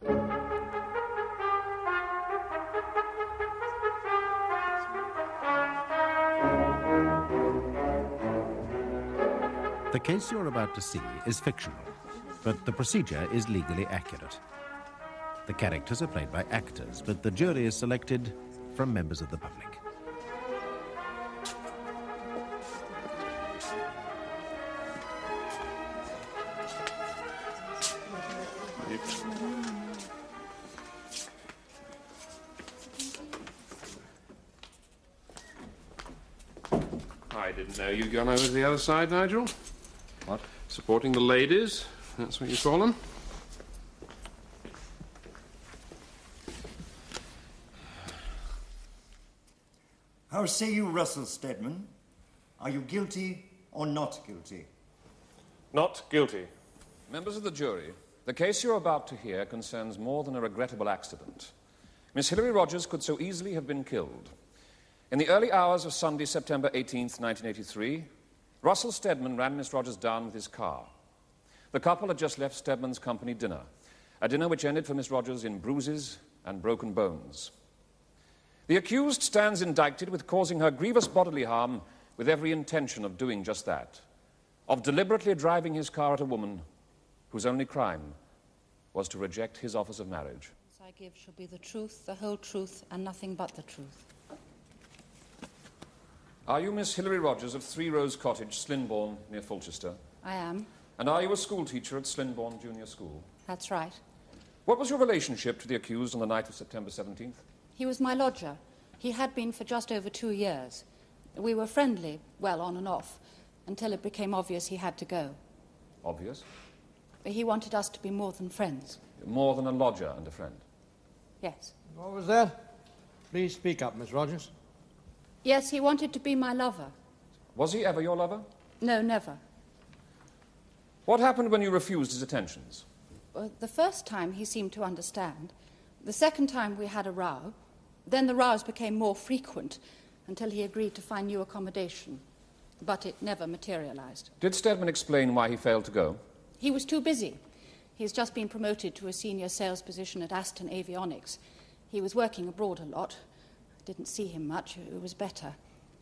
The case you're about to see is fictional, but the procedure is legally accurate. The characters are played by actors, but the jury is selected from members of the public. I didn't know you'd gone over to the other side, Nigel. What? Supporting the ladies, that's what you call them. How say you, Russell Steadman? Are you guilty or not guilty? Not guilty. Members of the jury, the case you're about to hear concerns more than a regrettable accident. Miss Hilary Rogers could so easily have been killed. In the early hours of Sunday, September 18th, 1983, Russell Steadman ran Miss Rogers down with his car. The couple had just left Steadman's company dinner, a dinner which ended for Miss Rogers in bruises and broken bones. The accused stands indicted with causing her grievous bodily harm with every intention of doing just that, of deliberately driving his car at a woman whose only crime was to reject his offers of marriage. What I give shall be the truth, the whole truth, and nothing but the truth. Are you Miss Hilary Rogers of 3 Rose Cottage, Slinbourne, near Fulchester? I am. And are you a schoolteacher at Slinbourne Junior School? That's right. What was your relationship to the accused on the night of September 17th? He was my lodger. He had been for just over 2 years. We were friendly, well, on and off, until it became obvious he had to go. Obvious? He wanted us to be more than friends. More than a lodger and a friend? Yes. What was that? Please speak up, Miss Rogers. Yes, he wanted to be my lover. Was he ever your lover? No, never. What happened when you refused his attentions? The first time he seemed to understand. The second time we had a row. Then the rows became more frequent until he agreed to find new accommodation. But it never materialized. Did Steadman explain why he failed to go? He was too busy. He's just been promoted to a senior sales position at Aston Avionics. He was working abroad a lot. I didn't see him much. It was better.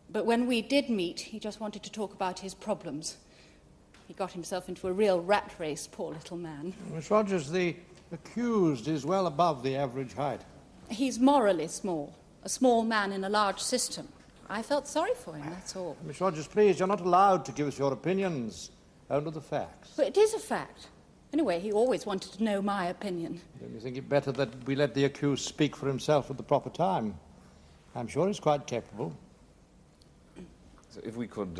But when we did meet, he just wanted to talk about his problems. He got himself into a real rat race, poor little man. Miss Rogers, the accused is well above the average height. He's morally small, a small man in a large system. I felt sorry for him, that's all. Miss Rogers, please, you're not allowed to give us your opinions. Only the facts. But it is a fact. Anyway, he always wanted to know my opinion. Don't you think it better that we let the accused speak for himself at the proper time? I'm sure he's quite capable. So if we could...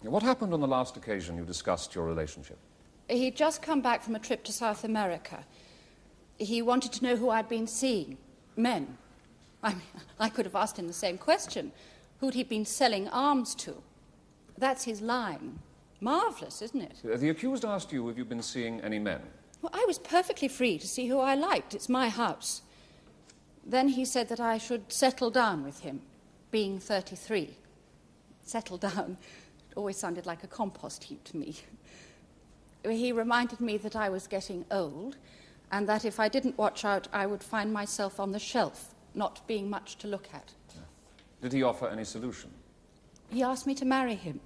what happened on the last occasion you discussed your relationship? He'd just come back from a trip to South America. He wanted to know who I'd been seeing. Men. I could have asked him the same question. Who'd he been selling arms to? That's his line. Marvellous, isn't it? The accused asked you if you'd been seeing any men. Well, I was perfectly free to see who I liked. It's my house. Then he said that I should settle down with him, being 33. Settle down. It always sounded like a compost heap to me. He reminded me that I was getting old, and that if I didn't watch out, I would find myself on the shelf, not being much to look at. Did he offer any solution? He asked me to marry him.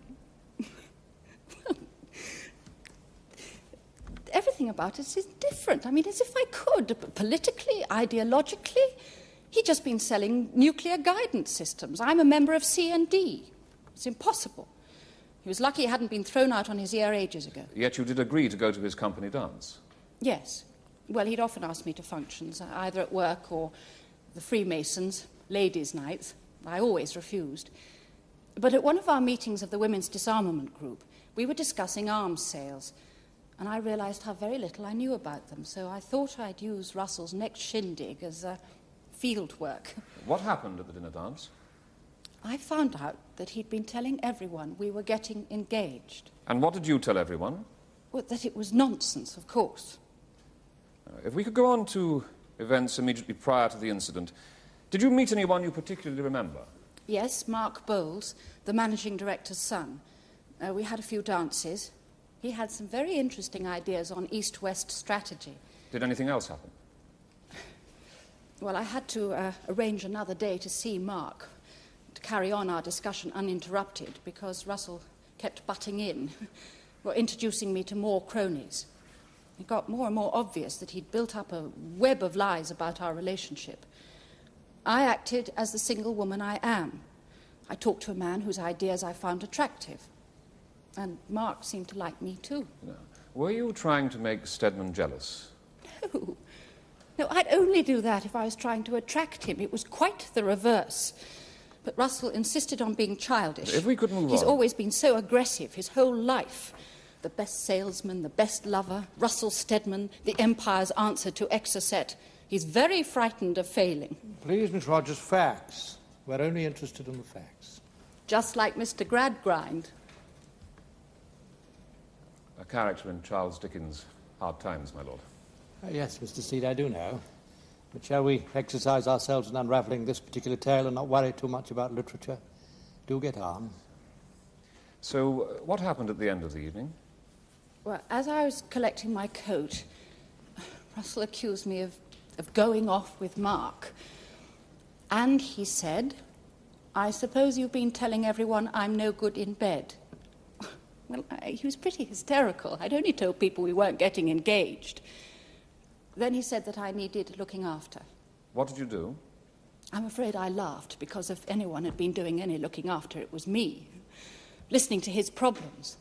Everything about it is different. I mean, as if I could. Politically, ideologically. He'd just been selling nuclear guidance systems. I'm a member of C&D. It's impossible. He was lucky he hadn't been thrown out on his ear ages ago. Yet you did agree to go to his company dance? Yes. Well, he'd often ask me to functions, either at work or the Freemasons, ladies' nights. I always refused. But at one of our meetings of the Women's Disarmament Group, we were discussing arms sales, and I realised how very little I knew about them, so I thought I'd use Russell's next shindig as field work. What happened at the dinner dance? I found out that he'd been telling everyone we were getting engaged. And what did you tell everyone? Well, that it was nonsense, of course. If we could go on to events immediately prior to the incident, did you meet anyone you particularly remember? Yes, Mark Bowles, the managing director's son. We had a few dances. He had some very interesting ideas on East-West strategy. Did anything else happen? Well, I had to arrange another day to see Mark, to carry on our discussion uninterrupted, because Russell kept butting in, well, introducing me to more cronies. It got more and more obvious that he'd built up a web of lies about our relationship. I acted as the single woman I am. I talked to a man whose ideas I found attractive. And Mark seemed to like me too. No. Were you trying to make Steadman jealous? No. No, I'd only do that if I was trying to attract him. It was quite the reverse. But Russell insisted on being childish. If we could move on. He's always been so aggressive, his whole life. The best salesman, the best lover, Russell Steadman, the Empire's answer to Exocet. He's very frightened of failing. Please, Miss Rogers, facts. We're only interested in the facts. Just like Mr. Gradgrind. A character in Charles Dickens' Hard Times, my lord. Yes, Mr. Steed, I do know. But shall we exercise ourselves in unravelling this particular tale and not worry too much about literature? Do get on. So, what happened at the end of the evening? Well, as I was collecting my coat, Russell accused me of going off with Mark. And he said, "I suppose you've been telling everyone I'm no good in bed." Well, he was pretty hysterical. I'd only told people we weren't getting engaged. Then he said that I needed looking after. What did you do? I'm afraid I laughed, because if anyone had been doing any looking after, it was me. Listening to his problems.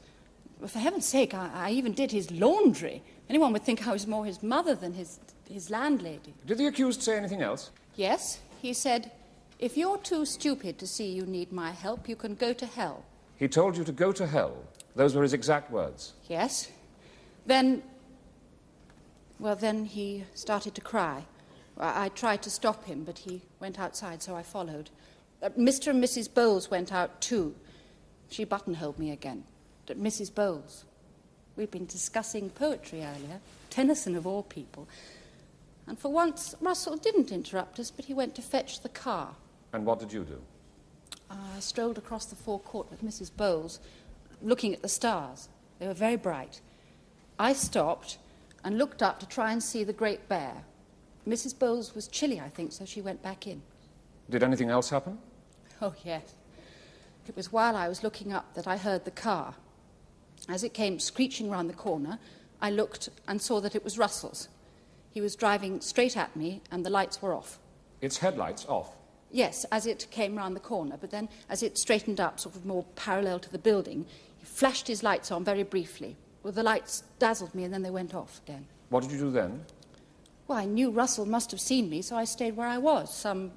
For heaven's sake, I even did his laundry. Anyone would think I was more his mother than his landlady. Did the accused say anything else? Yes, he said, "If you're too stupid to see you need my help, you can go to hell." He told you to go to hell. Those were his exact words. Yes. Then he started to cry. I tried to stop him, but he went outside, so I followed. Mr. and Mrs. Bowles went out too. She buttonholed me again. Mrs. Bowles. We'd been discussing poetry earlier, Tennyson of all people. And for once, Russell didn't interrupt us, but he went to fetch the car. And what did you do? I strolled across the forecourt with Mrs. Bowles, looking at the stars. They were very bright. I stopped and looked up to try and see the Great Bear. Mrs. Bowles was chilly, I think, so she went back in. Did anything else happen? Oh, yes. It was while I was looking up that I heard the car. As it came screeching round the corner, I looked and saw that it was Russell's. He was driving straight at me, and the lights were off. Its headlights off? Yes, as it came round the corner, but then as it straightened up, sort of more parallel to the building, he flashed his lights on very briefly. Well, the lights dazzled me, and then they went off again. What did you do then? Well, I knew Russell must have seen me, so I stayed where I was, some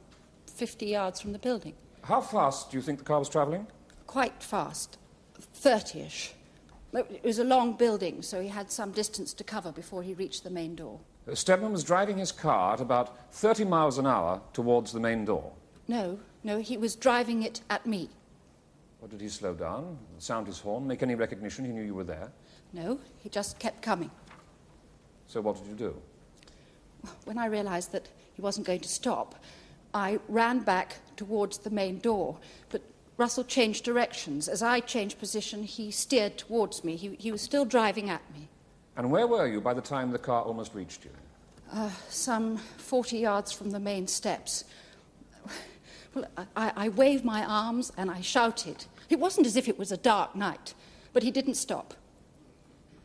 50 yards from the building. How fast do you think the car was travelling? Quite fast. 30-ish. It was a long building, so he had some distance to cover before he reached the main door. Steadman was driving his car at about 30 miles an hour towards the main door. No, he was driving it at me. Or did he slow down, sound his horn, make any recognition he knew you were there? No, he just kept coming. So what did you do? When I realised that he wasn't going to stop, I ran back towards the main door, but Russell changed directions. As I changed position, he steered towards me. He was still driving at me. And where were you by the time the car almost reached you? Some 40 yards from the main steps. Well, I waved my arms and I shouted. It wasn't as if it was a dark night, but he didn't stop.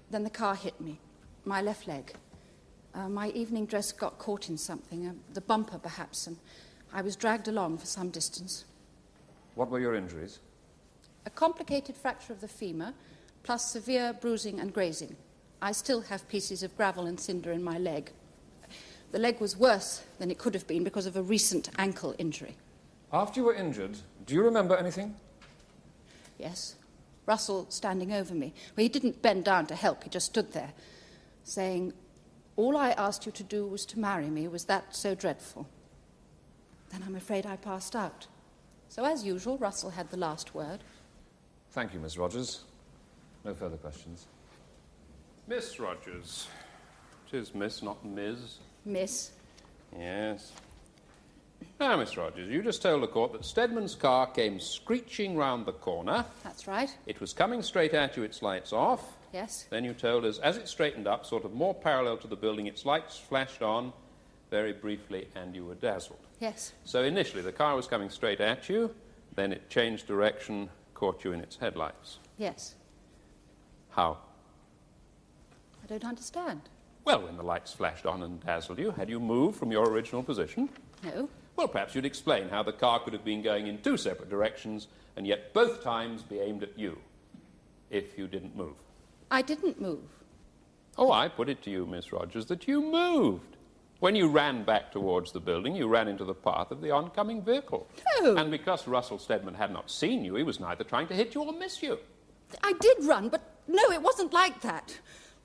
Then the car hit me, my left leg. My evening dress got caught in something, the bumper perhaps, and I was dragged along for some distance. What were your injuries? A complicated fracture of the femur, plus severe bruising and grazing. I still have pieces of gravel and cinder in my leg. The leg was worse than it could have been because of a recent ankle injury. After you were injured, do you remember anything? Yes. Russell standing over me. Well, he didn't bend down to help, he just stood there, saying, "All I asked you to do was to marry me. Was that so dreadful?" Then I'm afraid I passed out. So, as usual, Russell had the last word. Thank you, Miss Rogers. No further questions. Miss Rogers. 'Tis Miss, not Ms. Miss. Yes. Now, Miss Rogers, you just told the court that Steadman's car came screeching round the corner. That's right. It was coming straight at you, its lights off. Yes. Then you told us, as it straightened up, sort of more parallel to the building, its lights flashed on, very briefly, and you were dazzled. Yes. So initially the car was coming straight at you, then it changed direction, caught you in its headlights. Yes. How? I don't understand. Well, when the lights flashed on and dazzled you, had you moved from your original position? No. Well, perhaps you'd explain how the car could have been going in two separate directions and yet both times be aimed at you, if you didn't move. I didn't move. Oh, I put it to you, Miss Rogers, that you moved. When you ran back towards the building, you ran into the path of the oncoming vehicle. No. And because Russell Steadman had not seen you, he was neither trying to hit you or miss you. I did run, but no, it wasn't like that.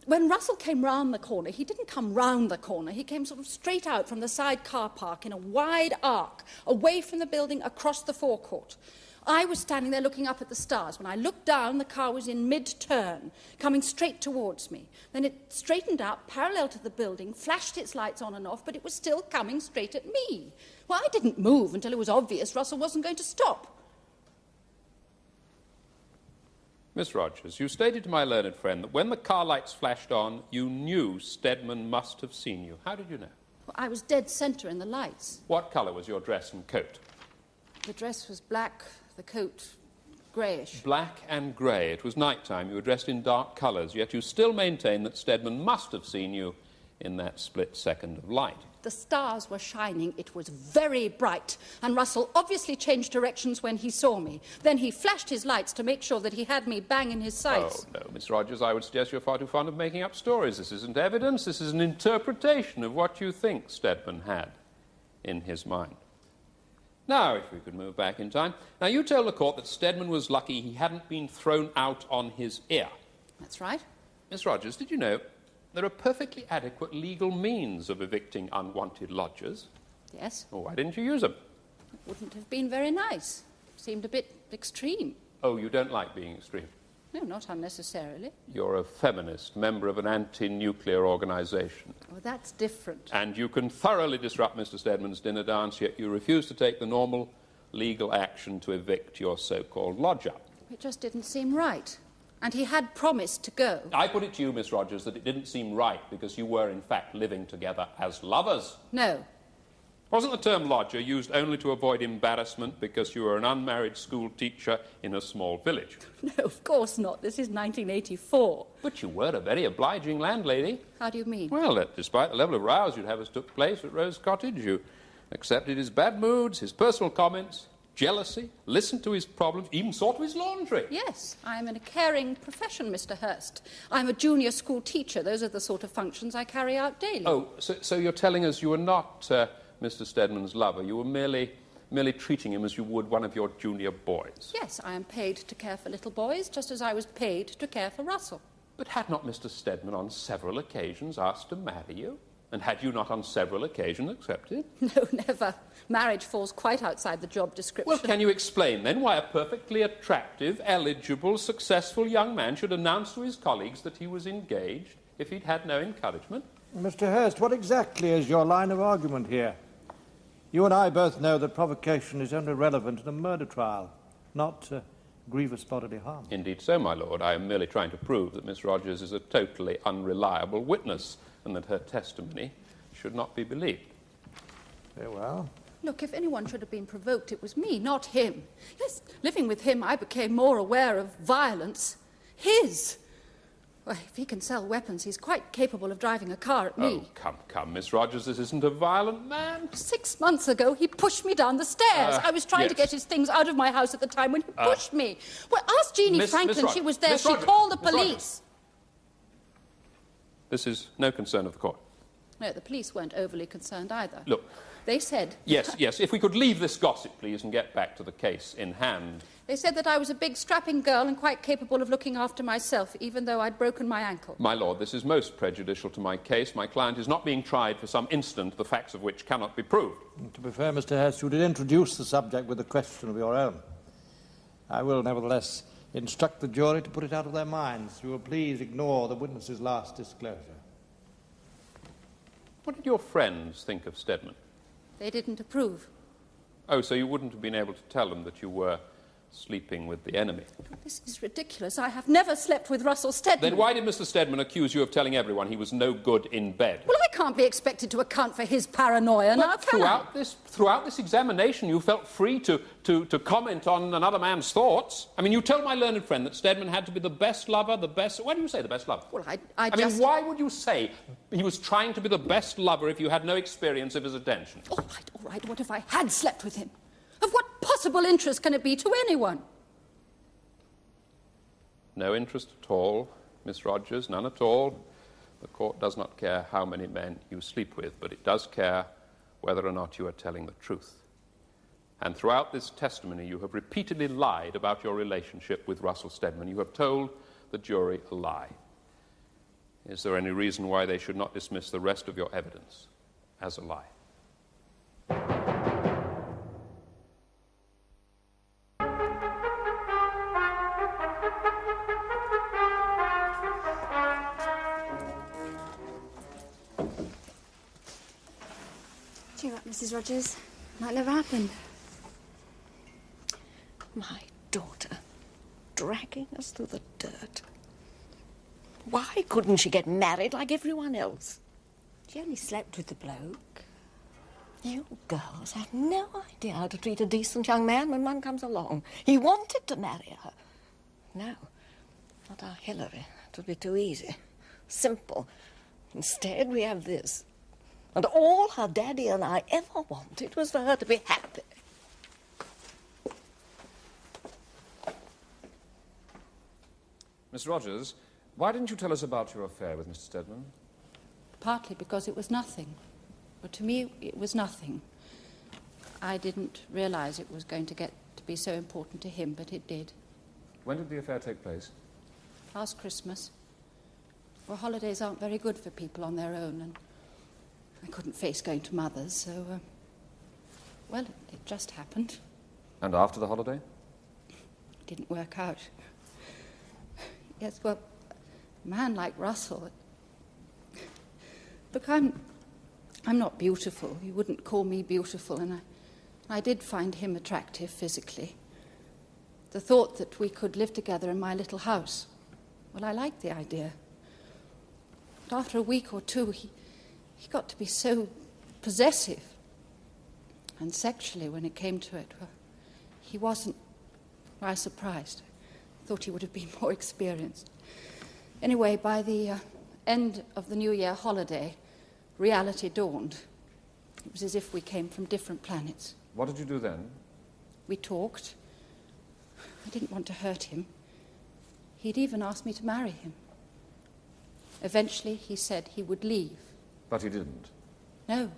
When Russell came round the corner, he didn't come round the corner. He came sort of straight out from the side car park in a wide arc, away from the building, across the forecourt. I was standing there looking up at the stars. When I looked down, the car was in mid-turn, coming straight towards me. Then it straightened out, parallel to the building, flashed its lights on and off, but it was still coming straight at me. Well, I didn't move until it was obvious Russell wasn't going to stop. Miss Rogers, you stated to my learned friend that when the car lights flashed on, you knew Steadman must have seen you. How did you know? Well, I was dead centre in the lights. What colour was your dress and coat? The dress was black, the coat greyish. Black and grey. It was night time. You were dressed in dark colours, yet you still maintain that Steadman must have seen you in that split second of light. The stars were shining. It was very bright. And Russell obviously changed directions when he saw me. Then he flashed his lights to make sure that he had me bang in his sights. Oh, no, Miss Rogers, I would suggest you're far too fond of making up stories. This isn't evidence. This is an interpretation of what you think Steadman had in his mind. Now, if we could move back in time. Now, you tell the court that Steadman was lucky he hadn't been thrown out on his ear. That's right. Miss Rogers, did you know there are perfectly adequate legal means of evicting unwanted lodgers? Yes. Oh, why didn't you use them? It wouldn't have been very nice. Seemed a bit extreme. Oh, you don't like being extreme? No, not unnecessarily. You're a feminist, member of an anti-nuclear organisation. Oh, that's different. And you can thoroughly disrupt Mr. Steadman's dinner dance, yet you refuse to take the normal legal action to evict your so-called lodger. It just didn't seem right. And he had promised to go. I put it to you, Miss Rogers, that it didn't seem right because you were, in fact, living together as lovers. No. Wasn't the term lodger used only to avoid embarrassment because you were an unmarried school teacher in a small village? No, of course not. This is 1984. But you were a very obliging landlady. How do you mean? Well, that despite the level of rows you'd have as took place at Rose Cottage, you accepted his bad moods, his personal comments, jealousy, listened to his problems, even saw to his laundry. Yes, I am in a caring profession, Mr. Hurst. I'm a junior school teacher. Those are the sort of functions I carry out daily. Oh, so you're telling us you were not Mr. Steadman's lover. You were merely treating him as you would one of your junior boys. Yes, I am paid to care for little boys, just as I was paid to care for Russell. But had not Mr. Steadman on several occasions asked to marry you? And had you not on several occasions accepted? No, never. Marriage falls quite outside the job description. Well, can you explain then why a perfectly attractive, eligible, successful young man should announce to his colleagues that he was engaged if he'd had no encouragement? Mr. Hurst, what exactly is your line of argument here? You and I both know that provocation is only relevant in a murder trial, not grievous bodily harm. Indeed so, my lord. I am merely trying to prove that Miss Rogers is a totally unreliable witness and that her testimony should not be believed. Very well. Look, if anyone should have been provoked, it was me, not him. Yes, living with him, I became more aware of violence. His. Well, if he can sell weapons, he's quite capable of driving a car at me. Oh, come, Miss Rogers, this isn't a violent man. 6 months ago, he pushed me down the stairs. I was trying to get his things out of my house at the time when he pushed me. Well, ask Jeannie Franklin. She was there. She called the police. This is no concern of the court. No, the police weren't overly concerned either. Look. They said... Yes, if we could leave this gossip, please, and get back to the case in hand. They said that I was a big, strapping girl and quite capable of looking after myself, even though I'd broken my ankle. My lord, this is most prejudicial to my case. My client is not being tried for some incident, the facts of which cannot be proved. To be fair, Mr. Hurst, you did introduce the subject with a question of your own. I will, nevertheless, instruct the jury to put it out of their minds. You will please ignore the witness's last disclosure. What did your friends think of Steadman? They didn't approve. Oh, so you wouldn't have been able to tell them that you were sleeping with the enemy. This is ridiculous. I have never slept with Russell Steadman. Then why did Mr. Steadman accuse you of telling everyone he was no good in bed? Well, I can't be expected to account for his paranoia now, can I? Throughout this examination, you felt free to comment on another man's thoughts. I mean, you told my learned friend that Steadman had to be the best lover, the best... Why do you say the best lover? Well, I mean, why would you say he was trying to be the best lover if you had no experience of his attention? All right, what if I had slept with him? Of what possible interest can it be to anyone? No interest at all, Miss Rogers, none at all. The court does not care how many men you sleep with, but it does care whether or not you are telling the truth. And throughout this testimony, you have repeatedly lied about your relationship with Russell Steadman. You have told the jury a lie. Is there any reason why they should not dismiss the rest of your evidence as a lie? Cheer up, Mrs. Rogers. Might never happen. My daughter, dragging us through the dirt. Why couldn't she get married like everyone else? She only slept with the bloke. You girls have no idea how to treat a decent young man when one comes along. He wanted to marry her. No, not our Hilary. It would be too easy. Simple. Instead, we have this. And all her daddy and I ever wanted was for her to be happy. Miss Rogers, why didn't you tell us about your affair with Mr. Steadman? Partly because it was nothing. But to me, it was nothing. I didn't realise it was going to get to be so important to him, but it did. When did the affair take place? Last Christmas. Well, holidays aren't very good for people on their own, and I couldn't face going to Mother's, so, well, it just happened. And after the holiday? It didn't work out. Yes, well, a man like Russell... Look, I'm not beautiful. You wouldn't call me beautiful, and I did find him attractive physically. The thought that we could live together in my little house, well, I liked the idea. But after a week or two, he got to be so possessive. And sexually, when it came to it, well, he wasn't... I was surprised. I thought he would have been more experienced. Anyway, by the end of the New Year holiday, reality dawned. It was as if we came from different planets. What did you do then? We talked. I didn't want to hurt him. He'd even asked me to marry him. Eventually, he said he would leave. But he didn't? No.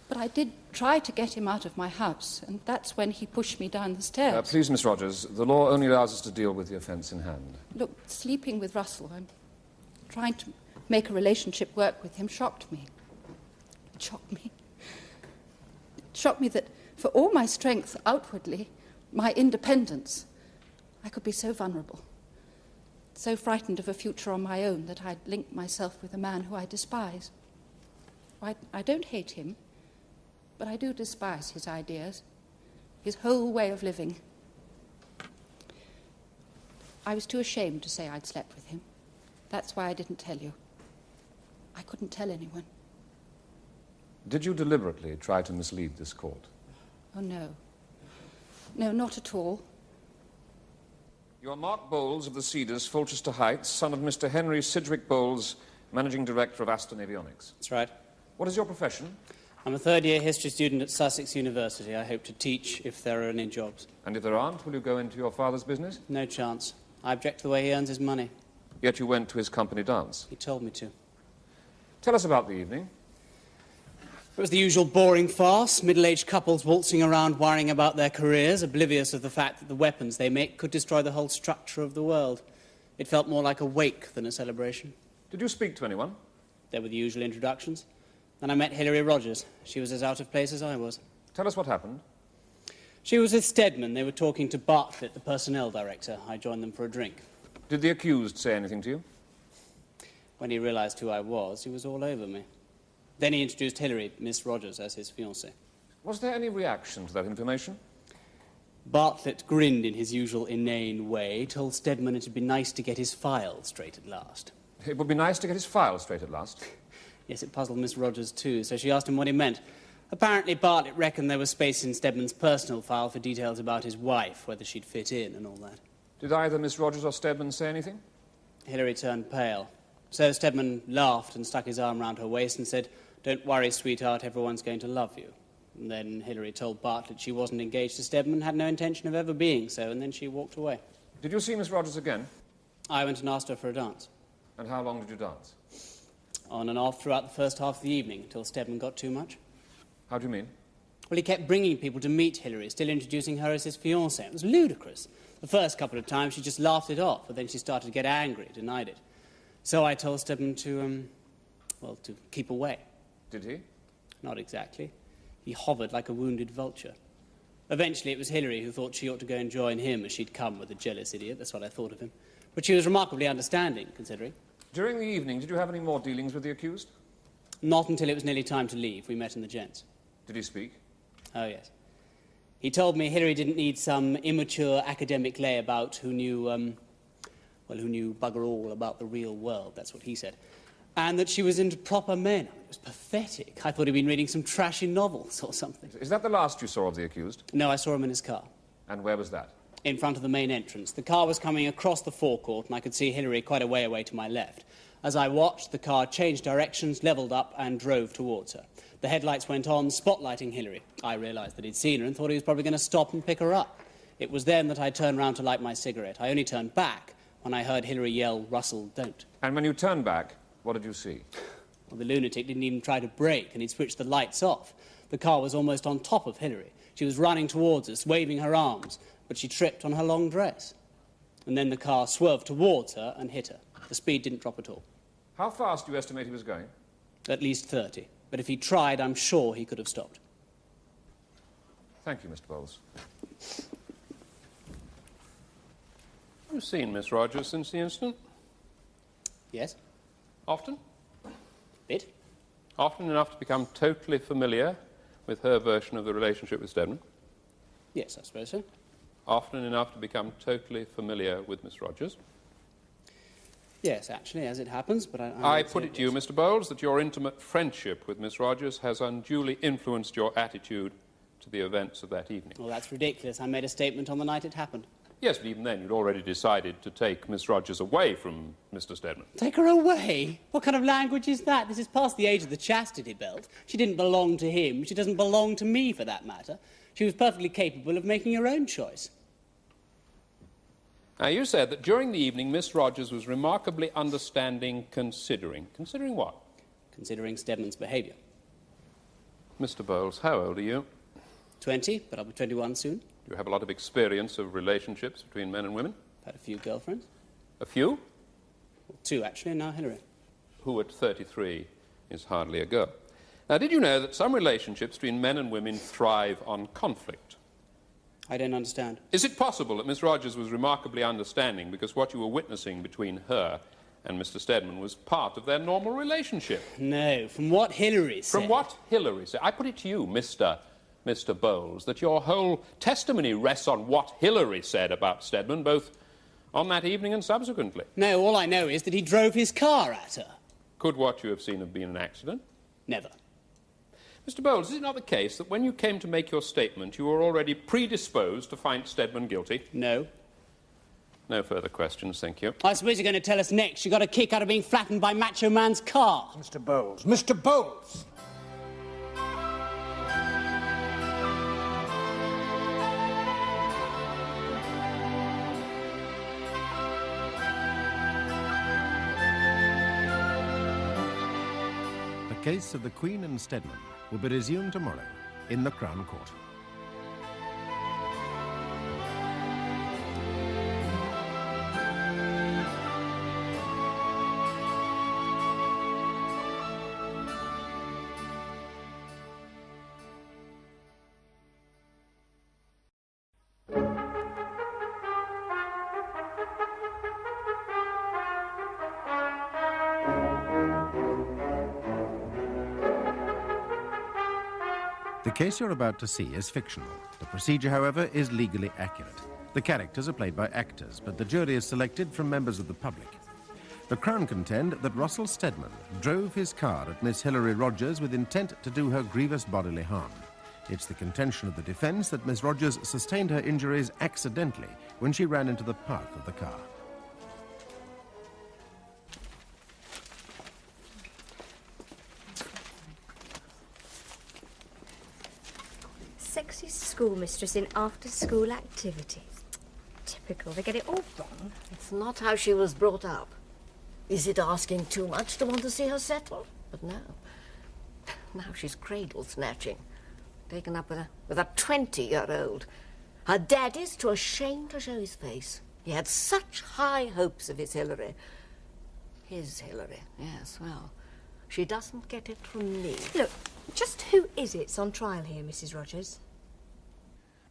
But I did try to get him out of my house, and that's when he pushed me down the stairs. Please, Miss Rogers, the law only allows us to deal with the offence in hand. Look, sleeping with Russell, I'm trying to make a relationship work with him, shocked me. It shocked me. It shocked me that for all my strength outwardly, my independence, I could be so vulnerable, so frightened of a future on my own that I'd link myself with a man who I despise. I don't hate him, but I do despise his ideas, his whole way of living. I was too ashamed to say I'd slept with him. That's why I didn't tell you. I couldn't tell anyone. Did you deliberately try to mislead this court? Oh, no. No, not at all. You are Mark Bowles of the Cedars, Fulchester Heights, son of Mr. Henry Sidgwick Bowles, Managing Director of Aston Avionics. That's right. What is your profession? I'm a third-year history student at Sussex University. I hope to teach if there are any jobs. And if there aren't, will you go into your father's business? No chance. I object to the way he earns his money. Yet you went to his company dance. He told me to. Tell us about the evening. It was the usual boring farce, middle-aged couples waltzing around worrying about their careers, oblivious of the fact that the weapons they make could destroy the whole structure of the world. It felt more like a wake than a celebration. Did you speak to anyone? There were the usual introductions. Then I met Hilary Rogers. She was as out of place as I was. Tell us what happened. She was with Steadman. They were talking to Bartlett, the personnel director. I joined them for a drink. Did the accused say anything to you? When he realised who I was, he was all over me. Then he introduced Hilary, Miss Rogers, as his fiancée. Was there any reaction to that information? Bartlett grinned in his usual inane way, told Steadman it would be nice to get his file straight at last. It would be nice to get his file straight at last. Yes, it puzzled Miss Rogers too, so she asked him what he meant. Apparently Bartlett reckoned there was space in Steadman's personal file for details about his wife, whether she'd fit in and all that. Did either Miss Rogers or Steadman say anything? Hilary turned pale. So Steadman laughed and stuck his arm round her waist and said, "Don't worry, sweetheart, everyone's going to love you." And then Hilary told Bartlett she wasn't engaged to Steadman, had no intention of ever being so, and then she walked away. Did you see Miss Rogers again? I went and asked her for a dance. And how long did you dance? On and off throughout the first half of the evening, until Steadman got too much. How do you mean? Well, he kept bringing people to meet Hilary, still introducing her as his fiancée. It was ludicrous. The first couple of times she just laughed it off, but then she started to get angry, denied it. So I told Steadman to keep away. Did he? Not exactly. He hovered like a wounded vulture. Eventually it was Hilary who thought she ought to go and join him, as she'd come with a jealous idiot. That's what I thought of him. But she was remarkably understanding, considering. During the evening, did you have any more dealings with the accused? Not until it was nearly time to leave. We met in the gents. Did he speak? Oh, yes. He told me Hilary didn't need some immature academic layabout who knew bugger all about the real world. That's what he said. And that she was into proper men. It was pathetic. I thought he'd been reading some trashy novels or something. Is that the last you saw of the accused? No, I saw him in his car. And where was that? In front of the main entrance. The car was coming across the forecourt, and I could see Hilary quite a way away to my left. As I watched, the car changed directions, levelled up, and drove towards her. The headlights went on, spotlighting Hilary. I realised that he'd seen her and thought he was probably going to stop and pick her up. It was then that I turned round to light my cigarette. I only turned back when I heard Hilary yell, "Russell, don't." And when you turned back, what did you see? Well, the lunatic didn't even try to brake, and he'd switched the lights off. The car was almost on top of Hilary. She was running towards us, waving her arms, but she tripped on her long dress. And then the car swerved towards her and hit her. The speed didn't drop at all. How fast do you estimate he was going? At least 30. But if he tried, I'm sure he could have stopped. Thank you, Mr. Bowles. You've seen Miss Rogers since the incident? Yes. Often? Bit. Often enough to become totally familiar with her version of the relationship with Steadman? Yes, I suppose so. Often enough to become totally familiar with Miss Rogers? Yes, actually, as it happens, but I put it to you, Mr. Bowles, that your intimate friendship with Miss Rogers has unduly influenced your attitude to the events of that evening. Well, that's ridiculous. I made a statement on the night it happened. Yes, but even then you'd already decided to take Miss Rogers away from Mr. Steadman. Take her away? What kind of language is that? This is past the age of the chastity belt. She didn't belong to him. She doesn't belong to me, for that matter. She was perfectly capable of making her own choice. Now, you said that during the evening Miss Rogers was remarkably understanding, considering. Considering what? Considering Steadman's behaviour. Mr. Bowles, how old are you? 20, but I'll be 21 soon. Do you have a lot of experience of relationships between men and women? I've had a few girlfriends. A few? Well, 2, actually, and now Hilary. Who at 33 is hardly a girl. Now, did you know that some relationships between men and women thrive on conflict? I don't understand. Is it possible that Miss Rogers was remarkably understanding because what you were witnessing between her and Mr. Steadman was part of their normal relationship? No, from what Hilary said. From what Hilary said? I put it to you, Mr. Bowles, that your whole testimony rests on what Hilary said about Steadman, both on that evening and subsequently. No, all I know is that he drove his car at her. Could what you have seen have been an accident? Never. Mr. Bowles, is it not the case that when you came to make your statement, you were already predisposed to find Steadman guilty? No. No further questions, thank you. I suppose you're going to tell us next you got a kick out of being flattened by Macho Man's car. Mr. Bowles. Mr. Bowles! The case of the Queen and Steadman will be resumed tomorrow in the Crown Court. The case you're about to see is fictional. The The procedure, however, is legally accurate. The characters are played by actors, but the jury is selected from members of the public. The Crown contend that Russell Steadman drove his car at Miss Hilary Rogers with intent to do her grievous bodily harm. It's the contention of the defence that Miss Rogers sustained her injuries accidentally when she ran into the path of the car. Sexy schoolmistress in after-school activities. Typical, they get it all wrong. It's not how she was brought up. Is it asking too much to want to see her settle? But no. Now she's cradle-snatching. Taken up with a 20-year-old. Her daddy's too ashamed to show his face. He had such high hopes of his Hilary. His Hilary, yes, well, she doesn't get it from me. Look, just who is it's on trial here, Mrs. Rogers?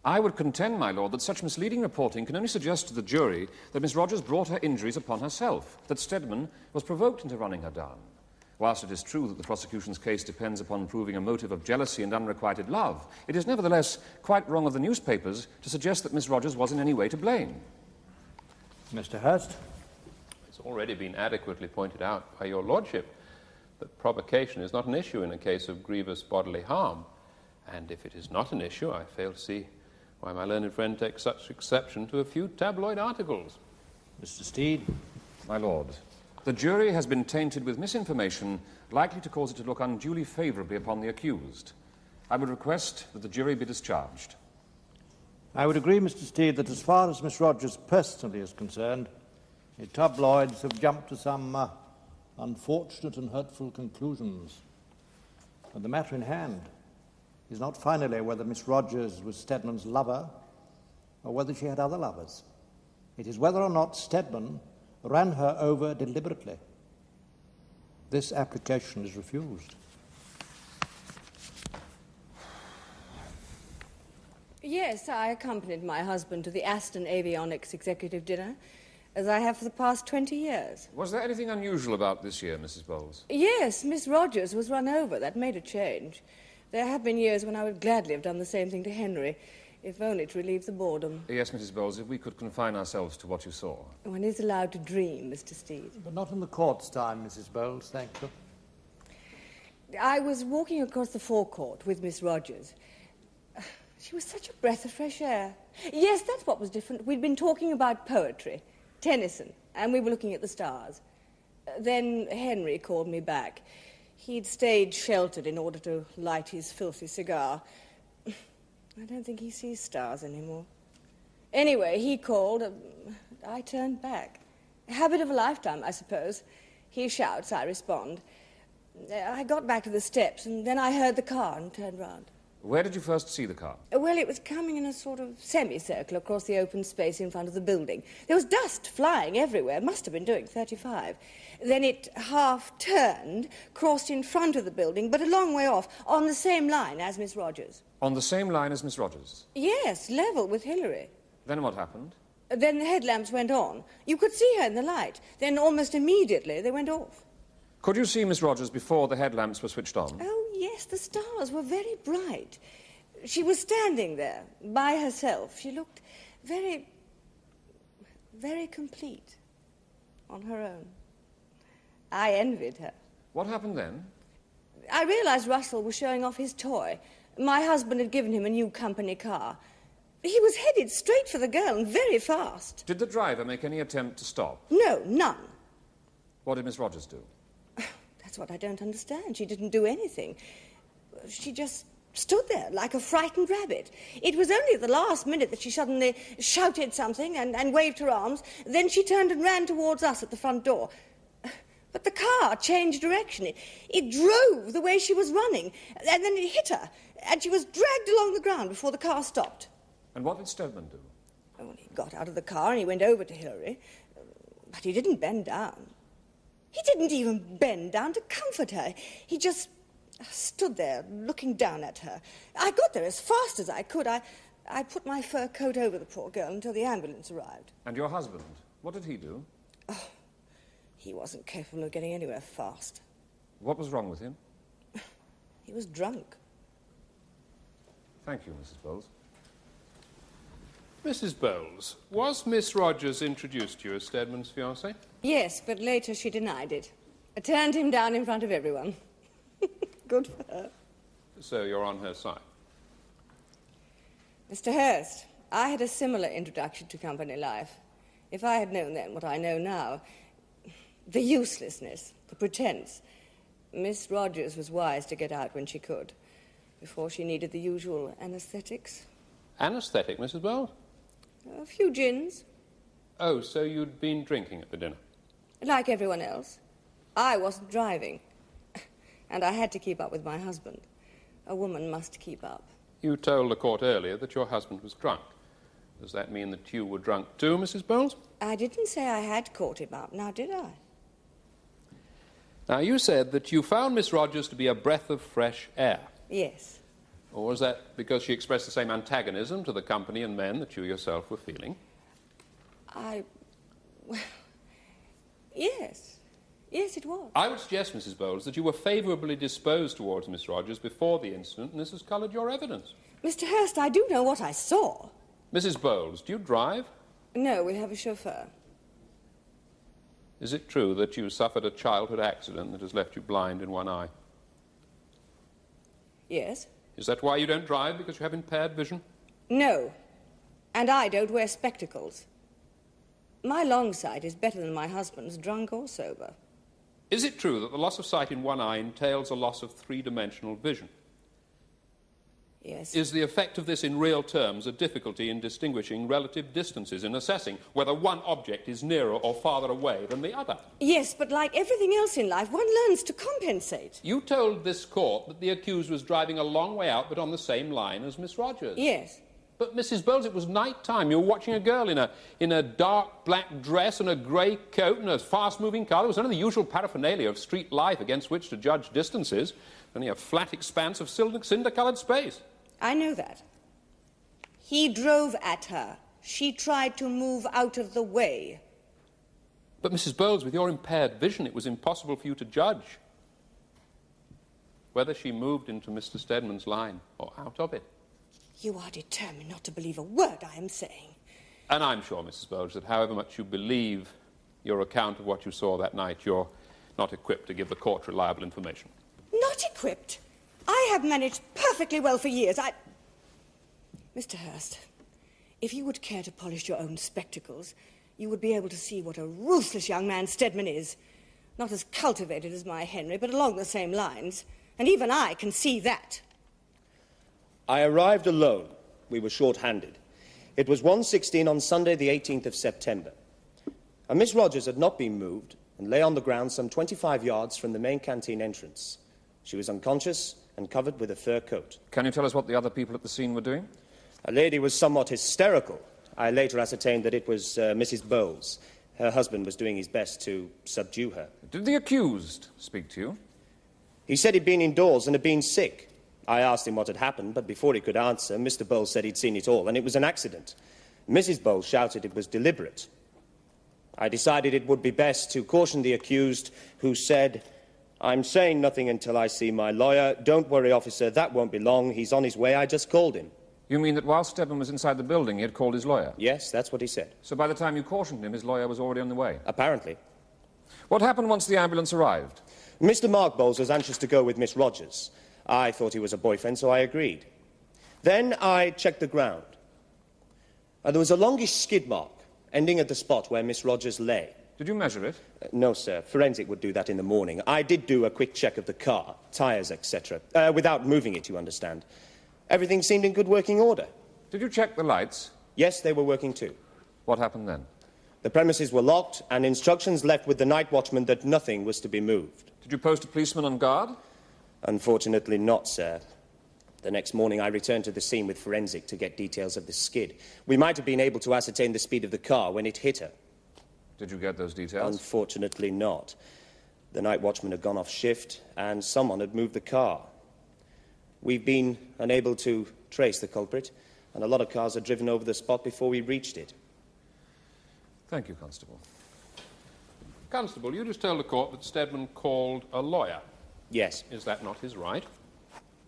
I would contend, my lord, that such misleading reporting can only suggest to the jury that Miss Rogers brought her injuries upon herself, that Steadman was provoked into running her down. Whilst it is true that the prosecution's case depends upon proving a motive of jealousy and unrequited love, it is nevertheless quite wrong of the newspapers to suggest that Miss Rogers was in any way to blame. Mr. Hurst? It's already been adequately pointed out by your lordship that provocation is not an issue in a case of grievous bodily harm. And if it is not an issue, I fail to see why my learned friend takes such exception to a few tabloid articles. Mr. Steed? My lord, the jury has been tainted with misinformation likely to cause it to look unduly favourably upon the accused. I would request that the jury be discharged. I would agree, Mr. Steed, that as far as Miss Rogers personally is concerned, the tabloids have jumped to some unfortunate and hurtful conclusions. But the matter in hand is not finally whether Miss Rogers was Steadman's lover or whether she had other lovers. It is whether or not Steadman ran her over deliberately. This application is refused. Yes, I accompanied my husband to the Aston Avionics executive dinner, as I have for the past 20 years. Was there anything unusual about this year, Mrs. Bowles? Yes, Miss Rogers was run over. That made a change. There have been years when I would gladly have done the same thing to Henry, if only to relieve the boredom. Yes, Mrs. Bowles, if we could confine ourselves to what you saw. One is allowed to dream, Mr. Steed. But not in the court's time, Mrs. Bowles, thank you. I was walking across the forecourt with Miss Rogers. She was such a breath of fresh air. Yes, that's what was different. We'd been talking about poetry, Tennyson, and we were looking at the stars. Then Henry called me back. He'd stayed sheltered in order to light his filthy cigar. I don't think he sees stars anymore. Anyway, he called. I turned back. A habit of a lifetime, I suppose. He shouts, I respond. I got back to the steps, and then I heard the car and turned round. Where did you first see the car? Well, it was coming in a sort of semicircle across the open space in front of the building. There was dust flying everywhere. Must have been doing 35. Then it half turned, crossed in front of the building, but a long way off, on the same line as Miss Rogers. On the same line as Miss Rogers? Yes, level with Hilary. Then what happened? Then the headlamps went on. You could see her in the light. Then almost immediately they went off. Could you see Miss Rogers before the headlamps were switched on? Oh, yes, the stars were very bright. She was standing there by herself. She looked very, very complete on her own. I envied her. What happened then? I realized Russell was showing off his toy. My husband had given him a new company car. He was headed straight for the girl and very fast. Did the driver make any attempt to stop? No, none. What did Miss Rogers do? That's what I don't understand. She didn't do anything. She just stood there like a frightened rabbit. It was only at the last minute that she suddenly shouted something and waved her arms. Then she turned and ran towards us at the front door. But the car changed direction. It drove the way she was running, and then it hit her, and she was dragged along the ground before the car stopped. And what did Steadman do? Well, he got out of the car and he went over to Hilary, but he didn't bend down. He didn't even bend down to comfort her. He just stood there looking down at her. I got there as fast as I could. I put my fur coat over the poor girl until the ambulance arrived. And your husband, what did he do? Oh, he wasn't capable of getting anywhere fast. What was wrong with him? He was drunk. Thank you, Mrs. Bowles. Mrs. Bowles, was Miss Rogers introduced to you as Steadman's fiancée? Yes, but later she denied it. I turned him down in front of everyone. Good for her. So you're on her side? Mr. Hurst, I had a similar introduction to company life. If I had known then what I know now, the uselessness, the pretense, Miss Rogers was wise to get out when she could, before she needed the usual anaesthetics. Anaesthetic, Mrs. Bowles? A few gins. Oh, so you'd been drinking at the dinner? Like everyone else. I wasn't driving. And I had to keep up with my husband. A woman must keep up. You told the court earlier that your husband was drunk. Does that mean that you were drunk too, Mrs. Bowles? I didn't say I had caught him up, now did I? Now, you said that you found Miss Rogers to be a breath of fresh air. Yes. Or was that because she expressed the same antagonism to the company and men that you yourself were feeling? Well, yes. Yes, it was. I would suggest, Mrs. Bowles, that you were favourably disposed towards Miss Rogers before the incident, and this has coloured your evidence. Mr. Hurst, I do know what I saw. Mrs. Bowles, do you drive? No, we have a chauffeur. Is it true that you suffered a childhood accident that has left you blind in one eye? Yes. Is that why you don't drive, because you have impaired vision? No. And I don't wear spectacles. My long sight is better than my husband's, drunk or sober. Is it true that the loss of sight in one eye entails a loss of three-dimensional vision? Yes. Is the effect of this in real terms a difficulty in distinguishing relative distances, in assessing whether one object is nearer or farther away than the other? Yes, but like everything else in life, one learns to compensate. You told this court that the accused was driving a long way out, but on the same line as Miss Rogers. Yes. But, Mrs. Bowles, it was night time. You were watching a girl in a dark black dress and a grey coat and a fast-moving car. There was none of the usual paraphernalia of street life against which to judge distances. Only a flat expanse of cinder-coloured space. I know that. He drove at her. She tried to move out of the way. But, Mrs. Bowles, with your impaired vision, it was impossible for you to judge whether she moved into Mr. Steadman's line or out of it. You are determined not to believe a word I am saying. And I'm sure, Mrs. Bowles, that however much you believe your account of what you saw that night, you're not equipped to give the court reliable information. Not equipped? I have managed perfectly well for years. Mr. Hurst, if you would care to polish your own spectacles, you would be able to see what a ruthless young man Steadman is. Not as cultivated as my Henry, but along the same lines. And even I can see that. I arrived alone. We were short-handed. It was 1:16 on Sunday, the 18th of September. And Miss Rogers had not been moved and lay on the ground some 25 yards from the main canteen entrance. She was unconscious and covered with a fur coat. Can you tell us what the other people at the scene were doing? A lady was somewhat hysterical. I later ascertained that it was Mrs. Bowles. Her husband was doing his best to subdue her. Did the accused speak to you? He said he'd been indoors and had been sick. I asked him what had happened, but before he could answer, Mr. Bowles said he'd seen it all, and it was an accident. Mrs. Bowles shouted it was deliberate. I decided it would be best to caution the accused, who said, "I'm saying nothing until I see my lawyer. Don't worry, officer, that won't be long. He's on his way. I just called him." You mean that while Steadman was inside the building, he had called his lawyer? Yes, that's what he said. So by the time you cautioned him, his lawyer was already on the way? Apparently. What happened once the ambulance arrived? Mr. Mark Bowles was anxious to go with Miss Rogers. I thought he was a boyfriend, so I agreed. Then I checked the ground. There was a longish skid mark, ending at the spot where Miss Rogers lay. Did you measure it? No, sir. Forensic would do that in the morning. I did do a quick check of the car, tyres, etc., without moving it, you understand. Everything seemed in good working order. Did you check the lights? Yes, they were working too. What happened then? The premises were locked, and instructions left with the night watchman that nothing was to be moved. Did you post a policeman on guard? Unfortunately not, sir. The next morning I returned to the scene with forensic to get details of the skid. We might have been able to ascertain the speed of the car when it hit her. Did you get those details? Unfortunately not. The night watchman had gone off shift, and someone had moved the car. We've been unable to trace the culprit, and a lot of cars had driven over the spot before we reached it. Thank you, Constable. Constable, you just told the court that Steadman called a lawyer. Yes. Is that not his right?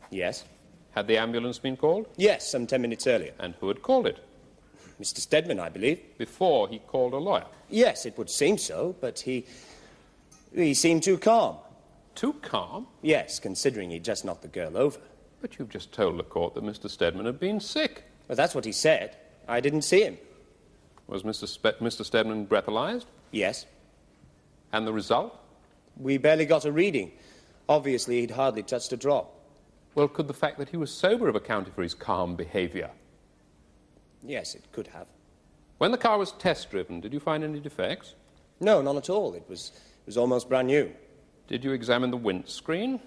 Yes. Had the ambulance been called? Yes, some 10 minutes earlier. And who had called it? Mr. Steadman, I believe. Before he called a lawyer? Yes, it would seem so, but he seemed too calm. Too calm? Yes, considering he'd just knocked the girl over. But you've just told the court that Mr. Steadman had been sick. Well, that's what he said. I didn't see him. Was Mr. Steadman breathalyzed? Yes. And the result? We barely got a reading. Obviously, he'd hardly touched a drop. Well, could the fact that he was sober have accounted for his calm behaviour? Yes, it could have. When the car was test-driven, did you find any defects? No, none at all. It was almost brand new. Did you examine the windscreen?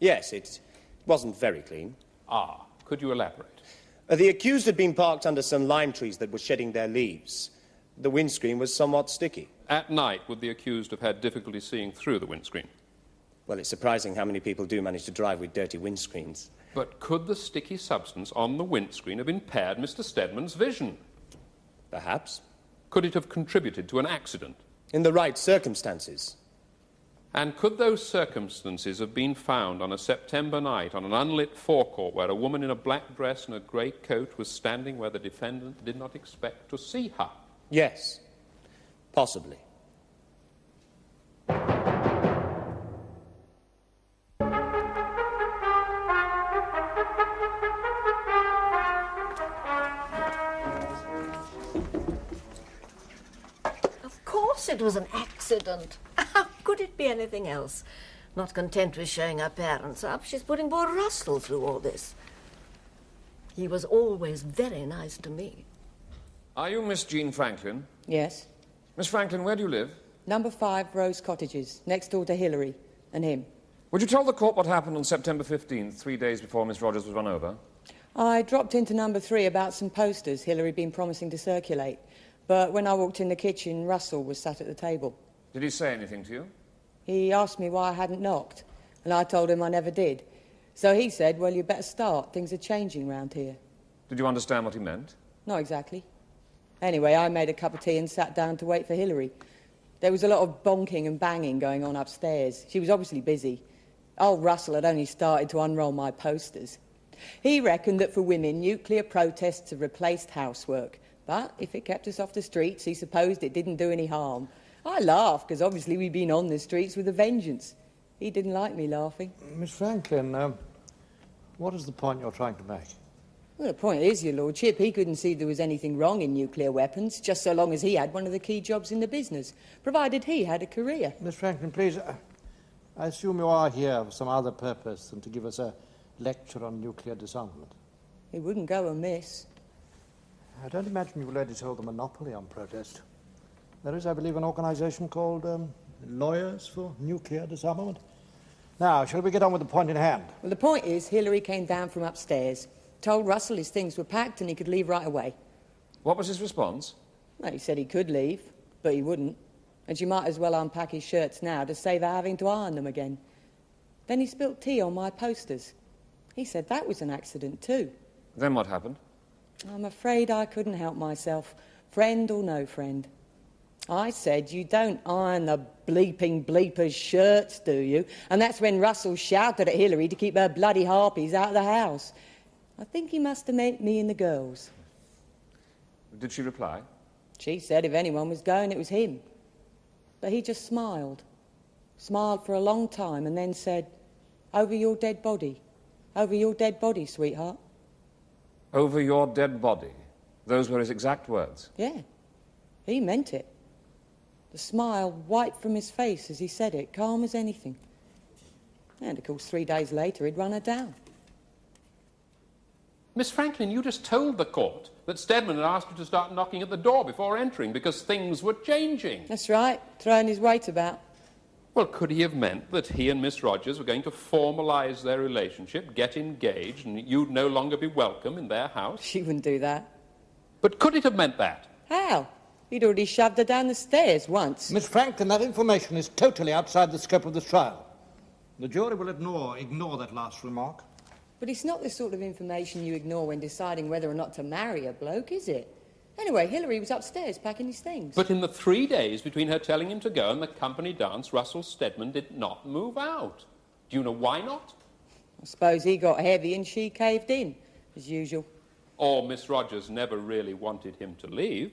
Yes, it wasn't very clean. Ah, could you elaborate? The accused had been parked under some lime trees that were shedding their leaves. The windscreen was somewhat sticky. At night, would the accused have had difficulty seeing through the windscreen? Well, it's surprising how many people do manage to drive with dirty windscreens. But could the sticky substance on the windscreen have impaired Mr. Steadman's vision? Perhaps. Could it have contributed to an accident? In the right circumstances. And could those circumstances have been found on a September night on an unlit forecourt where a woman in a black dress and a grey coat was standing where the defendant did not expect to see her? Yes. Possibly. Of course it was an accident. How could it be anything else? Not content with showing her parents up, she's putting poor Russell through all this. He was always very nice to me. Are you Miss Jean Franklin? Yes. Miss Franklin, where do you live? Number 5 Rose Cottages, next door to Hilary and him. Would you tell the court what happened on September 15th, 3 days before Miss Rogers was run over? I dropped into number 3 about some posters Hilary had been promising to circulate. But when I walked in the kitchen, Russell was sat at the table. Did he say anything to you? He asked me why I hadn't knocked, and I told him I never did. So he said, well, you better start. Things are changing round here. Did you understand what he meant? Not exactly. Anyway, I made a cup of tea and sat down to wait for Hilary. There was a lot of bonking and banging going on upstairs. She was obviously busy. Old Russell had only started to unroll my posters. He reckoned that for women, nuclear protests had replaced housework. But if it kept us off the streets, he supposed it didn't do any harm. I laughed, because obviously we'd been on the streets with a vengeance. He didn't like me laughing. Miss Franklin, what is the point you're trying to make? Well, the point is, your lordship, he couldn't see there was anything wrong in nuclear weapons, just so long as he had one of the key jobs in the business, provided he had a career. Miss Franklin, please, I assume you are here for some other purpose than to give us a lecture on nuclear disarmament. It wouldn't go amiss. I don't imagine you ladies hold a monopoly on protest. There is, I believe, an organisation called Lawyers for Nuclear Disarmament. Now, shall we get on with the point in hand? Well, the point is, Hilary came down from upstairs, told Russell his things were packed and he could leave right away. What was his response? Well, he said he could leave, but he wouldn't. And she might as well unpack his shirts now to save her having to iron them again. Then he spilt tea on my posters. He said that was an accident too. Then what happened? I'm afraid I couldn't help myself, friend or no friend. I said, you don't iron the bleeping bleepers' shirts, do you? And that's when Russell shouted at Hilary to keep her bloody harpies out of the house. I think he must have meant me and the girls. Did she reply? She said if anyone was going, it was him. But he just smiled. Smiled for a long time and then said, over your dead body. Over your dead body, sweetheart. Over your dead body. Those were his exact words. Yeah, he meant it. The smile wiped from his face as he said it, calm as anything. And, of course, 3 days later, he'd run her down. Miss Franklin, you just told the court that Steadman had asked you to start knocking at the door before entering because things were changing. That's right, throwing his weight about. Well, could he have meant that he and Miss Rogers were going to formalise their relationship, get engaged, and you'd no longer be welcome in their house? She wouldn't do that. But could it have meant that? How? He'd already shoved her down the stairs once. Miss Franklin, that information is totally outside the scope of this trial. The jury will ignore that last remark. But it's not the sort of information you ignore when deciding whether or not to marry a bloke, is it? Anyway, Hilary was upstairs packing his things. But in the 3 days between her telling him to go and the company dance, Russell Steadman did not move out. Do you know why not? I suppose he got heavy and she caved in, as usual. Or Miss Rogers never really wanted him to leave.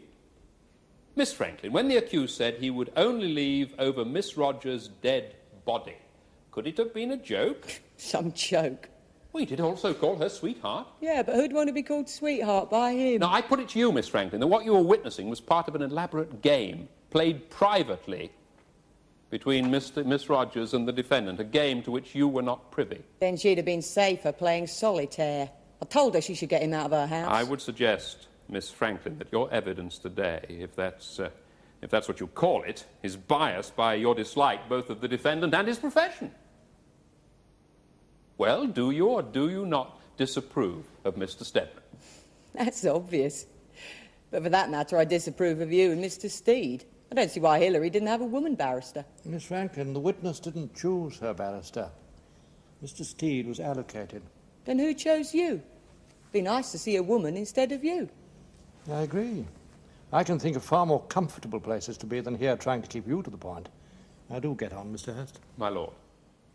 Miss Franklin, when the accused said he would only leave over Miss Rogers' dead body, could it have been a joke? Some joke. We did also call her sweetheart. Yeah, but who'd want to be called sweetheart by him? Now, I put it to you, Miss Franklin, that what you were witnessing was part of an elaborate game played privately between Miss Rogers and the defendant, a game to which you were not privy. Then she'd have been safer playing solitaire. I told her she should get him out of her house. I would suggest, Miss Franklin, that your evidence today, if that's what you call it, is biased by your dislike both of the defendant and his profession. Well, do you or do you not disapprove of Mr. Steadman? That's obvious. But for that matter, I disapprove of you and Mr. Steed. I don't see why Hilary didn't have a woman barrister. Miss Franklin, the witness didn't choose her barrister. Mr. Steed was allocated. Then who chose you? Be nice to see a woman instead of you. I agree. I can think of far more comfortable places to be than here trying to keep you to the point. I do get on, Mr. Hurst. My lord.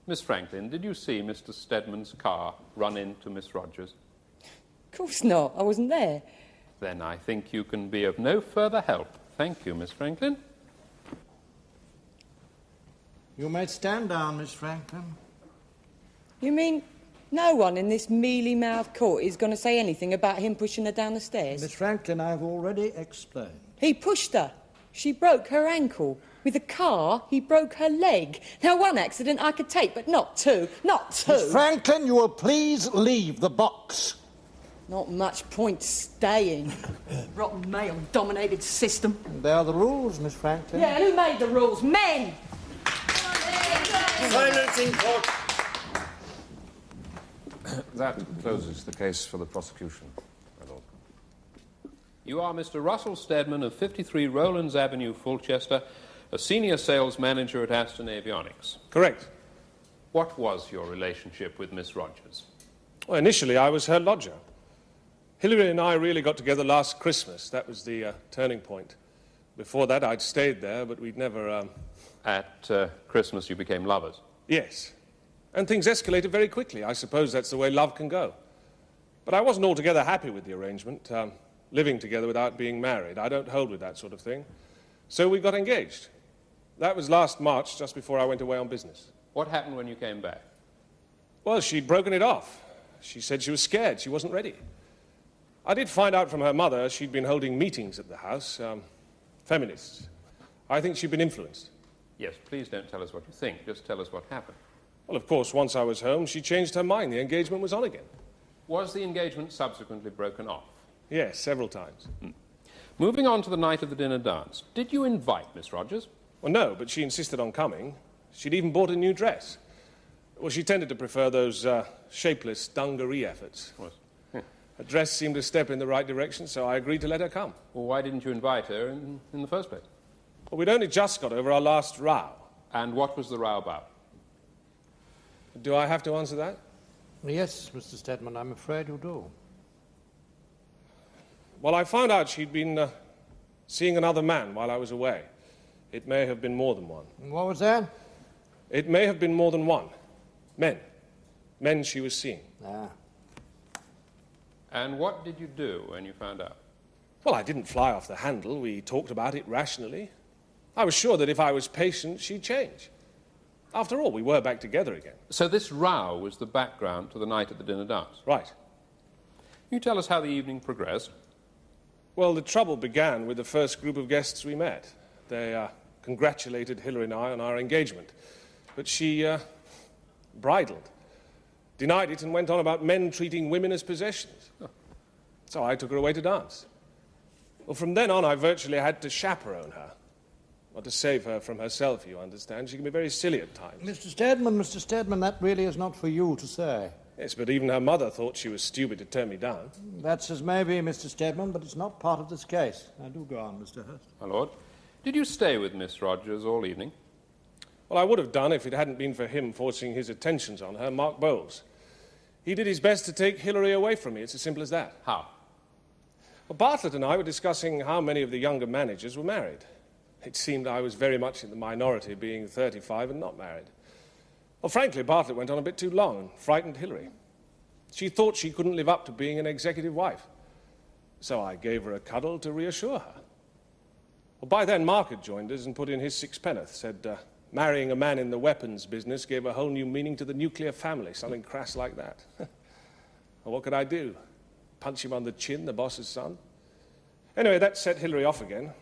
Miss Franklin, did you see Mr. Steadman's car run into Miss Rogers? Of course not. I wasn't there. Then I think you can be of no further help. Thank you, Miss Franklin. You may stand down, Miss Franklin. You mean no one in this mealy-mouthed court is going to say anything about him pushing her down the stairs? Miss Franklin, I've already explained. He pushed her. She broke her ankle. With a car, he broke her leg. Now, one accident I could take, but not two. Not two. Miss Franklin, you will please leave the box. Not much point staying. Rotten male-dominated system. They are the rules, Miss Franklin. Yeah, who made the rules? Men! Silence in court. That closes the case for the prosecution, my lord. You are Mr. Russell Steadman of 53 Rowlands Avenue, Fulchester, a senior sales manager at Aston Avionics. Correct. What was your relationship with Miss Rogers? Well, initially I was her lodger. Hilary and I really got together last Christmas. That was the turning point. Before that I'd stayed there, but we'd never... At Christmas you became lovers? Yes. And things escalated very quickly. I suppose that's the way love can go. But I wasn't altogether happy with the arrangement, living together without being married. I don't hold with that sort of thing. So we got engaged. That was last March, just before I went away on business. What happened when you came back? Well, she'd broken it off. She said she was scared. She wasn't ready. I did find out from her mother she'd been holding meetings at the house. Feminists. I think she'd been influenced. Yes, please don't tell us what you think. Just tell us what happened. Well, of course, once I was home, she changed her mind. The engagement was on again. Was the engagement subsequently broken off? Yes, several times. Moving on to the night of the dinner dance, did you invite Miss Rogers? Well, no, but she insisted on coming. She'd even bought a new dress. Well, she tended to prefer those shapeless dungaree efforts. Her dress seemed a step in the right direction, so I agreed to let her come. Well, why didn't you invite her in the first place? Well, we'd only just got over our last row. And what was the row about? Do I have to answer that? Yes, Mr. Steadman, I'm afraid you do. Well, I found out she'd been seeing another man while I was away. It may have been more than one. What was that? It may have been more than one. Men. Men she was seeing. Ah. And what did you do when you found out? Well, I didn't fly off the handle. We talked about it rationally. I was sure that if I was patient, she'd change. After all, we were back together again. So this row was the background to the night at the dinner dance? Right. Can you tell us how the evening progressed? Well, the trouble began with the first group of guests we met. They congratulated Hilary and I on our engagement. But she bridled, denied it, and went on about men treating women as possessions. Oh. So I took her away to dance. Well, from then on, I virtually had to chaperone her. Not to save her from herself, you understand. She can be very silly at times. Mr. Steadman, that really is not for you to say. Yes, but even her mother thought she was stupid to turn me down. That's as may be, Mr. Steadman, but it's not part of this case. Now do go on, Mr. Hurst. My lord, did you stay with Miss Rogers all evening? Well, I would have done if it hadn't been for him forcing his attentions on her, Mark Bowles. He did his best to take Hilary away from me. It's as simple as that. How? Well, Bartlett and I were discussing how many of the younger managers were married. It seemed I was very much in the minority, being 35 and not married. Well, frankly, Bartlett went on a bit too long and frightened Hilary. She thought she couldn't live up to being an executive wife. So I gave her a cuddle to reassure her. Well, by then Mark had joined us and put in his sixpenneth, said marrying a man in the weapons business gave a whole new meaning to the nuclear family, something crass like that. Well, what could I do? Punch him on the chin, the boss's son? Anyway, that set Hilary off again.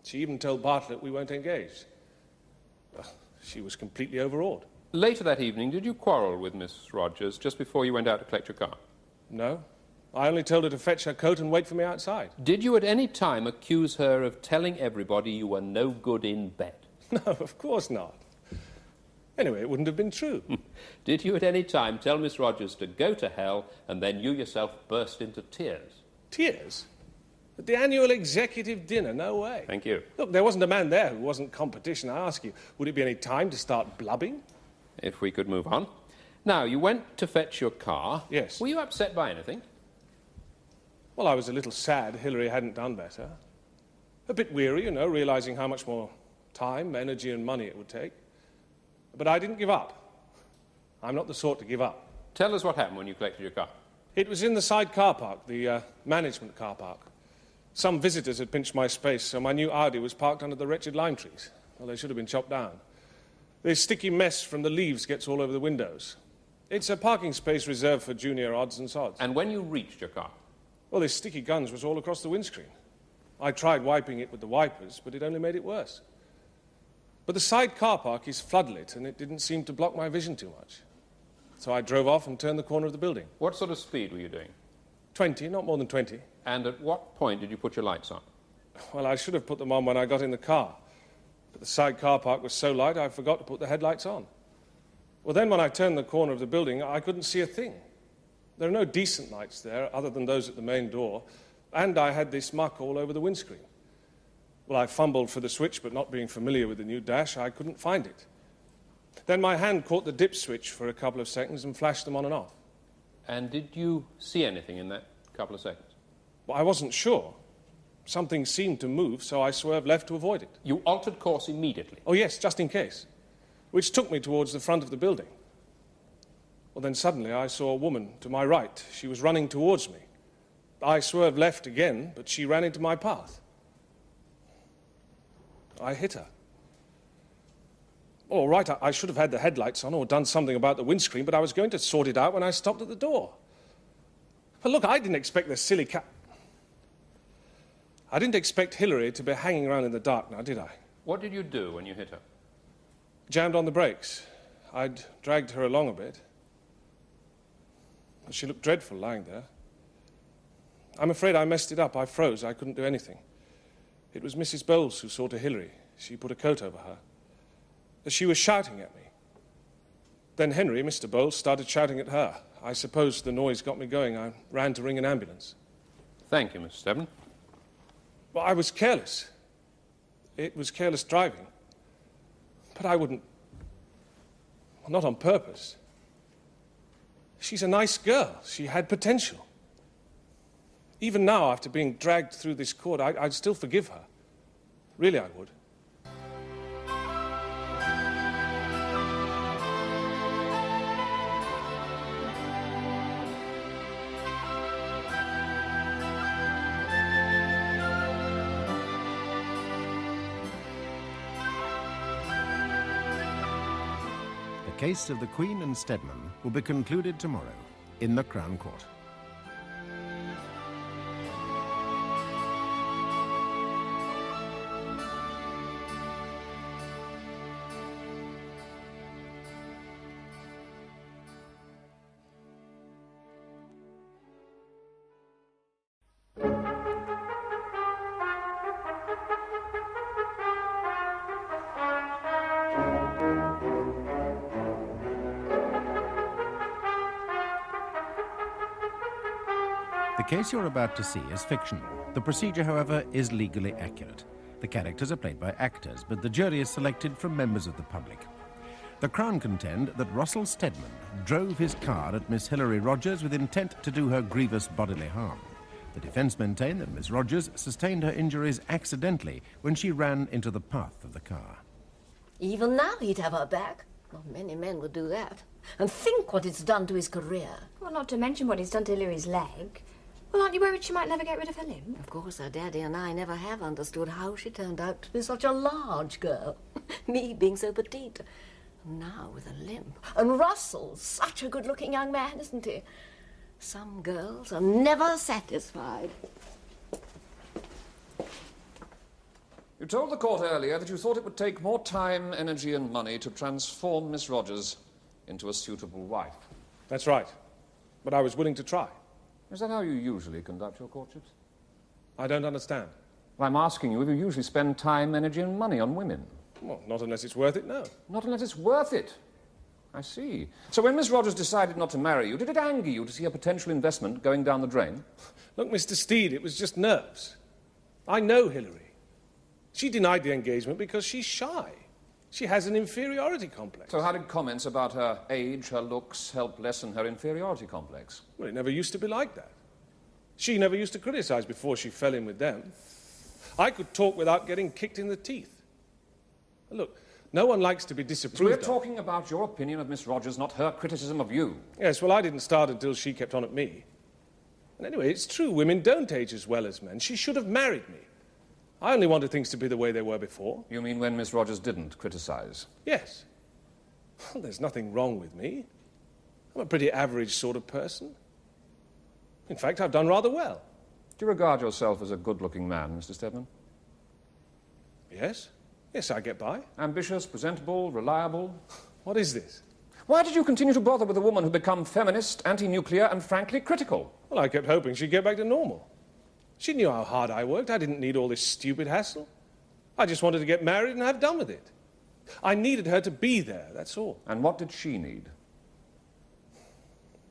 She even told Bartlett we weren't engaged. Well, she was completely overawed. Later that evening, did you quarrel with Miss Rogers just before you went out to collect your car? No. I only told her to fetch her coat and wait for me outside. Did you at any time accuse her of telling everybody you were no good in bed? No, of course not. Anyway, it wouldn't have been true. Did you at any time tell Miss Rogers to go to hell and then you yourself burst into tears? Tears? At the annual executive dinner? No way. Thank you. Look, there wasn't a man there who wasn't competition. I ask you, would it be any time to start blubbing? If we could move on. Now, you went to fetch your car. Yes. Were you upset by anything? Well, I was a little sad Hilary hadn't done better. A bit weary, you know, realizing how much more time, energy and money it would take. But I didn't give up. I'm not the sort to give up. Tell us what happened when you collected your car. It was in the side car park, the management car park. Some visitors had pinched my space, so my new Audi was parked under the wretched lime trees. Well, they should have been chopped down. The sticky mess from the leaves gets all over the windows. It's a parking space reserved for junior odds and sods. And when you reached your car? Well, this sticky guns was all across the windscreen. I tried wiping it with the wipers, but it only made it worse. But the side car park is floodlit, and it didn't seem to block my vision too much. So I drove off and turned the corner of the building. What sort of speed were you doing? 20, not more than 20. And at what point did you put your lights on? Well, I should have put them on when I got in the car. But the side car park was so light, I forgot to put the headlights on. Well, then when I turned the corner of the building, I couldn't see a thing. There are no decent lights there, other than those at the main door, and I had this muck all over the windscreen. Well, I fumbled for the switch, but not being familiar with the new dash, I couldn't find it. Then my hand caught the dip switch for a couple of seconds and flashed them on and off. And did you see anything in that couple of seconds? Well, I wasn't sure. Something seemed to move, so I swerved left to avoid it. You altered course immediately? Oh, yes, just in case. Which took me towards the front of the building. Well, then suddenly I saw a woman to my right. She was running towards me. I swerved left again, but she ran into my path. I hit her. All right, I should have had the headlights on or done something about the windscreen, but I was going to sort it out when I stopped at the door. But look, I didn't expect the silly I didn't expect Hilary to be hanging around in the dark now, did I? What did you do when you hit her? Jammed on the brakes. I'd dragged her along a bit. She looked dreadful lying there. I'm afraid I messed it up. I froze. I couldn't do anything. It was Mrs. Bowles who saw to Hilary. She put a coat over her. She was shouting at me. Then Henry, Mr. Bowles, started shouting at her. I suppose the noise got me going. I ran to ring an ambulance. Thank you, Mr. Steadman. Well, I was careless. It was careless driving. But I wouldn't... Well, not on purpose. She's a nice girl. She had potential. Even now, after being dragged through this court, I'd still forgive her. Really, I would. The case of the Queen and Steadman will be concluded tomorrow in the Crown Court. The case you're about to see is fictional. The procedure, however, is legally accurate. The characters are played by actors, but the jury is selected from members of the public. The Crown contend that Russell Steadman drove his car at Miss Hilary Rogers with intent to do her grievous bodily harm. The defence maintain that Miss Rogers sustained her injuries accidentally when she ran into the path of the car. Even now he'd have her back. Not many men would do that. And think what it's done to his career. Well, not to mention what it's done to Hilary's leg. Well, aren't you worried she might never get rid of her limb? Of course, her daddy and I never have understood how she turned out to be such a large girl. Me being so petite. And now with a limp. And Russell's such a good-looking young man, isn't he? Some girls are never satisfied. You told the court earlier that you thought it would take more time, energy and money to transform Miss Rogers into a suitable wife. That's right. But I was willing to try. Is that how you usually conduct your courtships? I don't understand. Well, I'm asking you if you usually spend time, energy and money on women. Well, not unless it's worth it, no. Not unless it's worth it. I see. So when Miss Rogers decided not to marry you, did it anger you to see a potential investment going down the drain? Look, Mr. Steed, it was just nerves. I know Hilary. She denied the engagement because she's shy. She has an inferiority complex. So how did comments about her age, her looks, help lessen her inferiority complex? Well, it never used to be like that. She never used to criticize before she fell in with them. I could talk without getting kicked in the teeth. Look, no one likes to be disapproved of. We're talking about your opinion of Miss Rogers, not her criticism of you. Yes, well, I didn't start until she kept on at me. And anyway, it's true, women don't age as well as men. She should have married me. I only wanted things to be the way they were before. You mean when Miss Rogers didn't criticize? Yes. Well, there's nothing wrong with me. I'm a pretty average sort of person. In fact, I've done rather well. Do you regard yourself as a good-looking man, Mr. Steadman? Yes. Yes, I get by. Ambitious, presentable, reliable. What is this? Why did you continue to bother with a woman who'd become feminist, anti-nuclear, and frankly critical? Well, I kept hoping she'd get back to normal. She knew how hard I worked. I didn't need all this stupid hassle. I just wanted to get married and have done with it. I needed her to be there, that's all. And what did she need?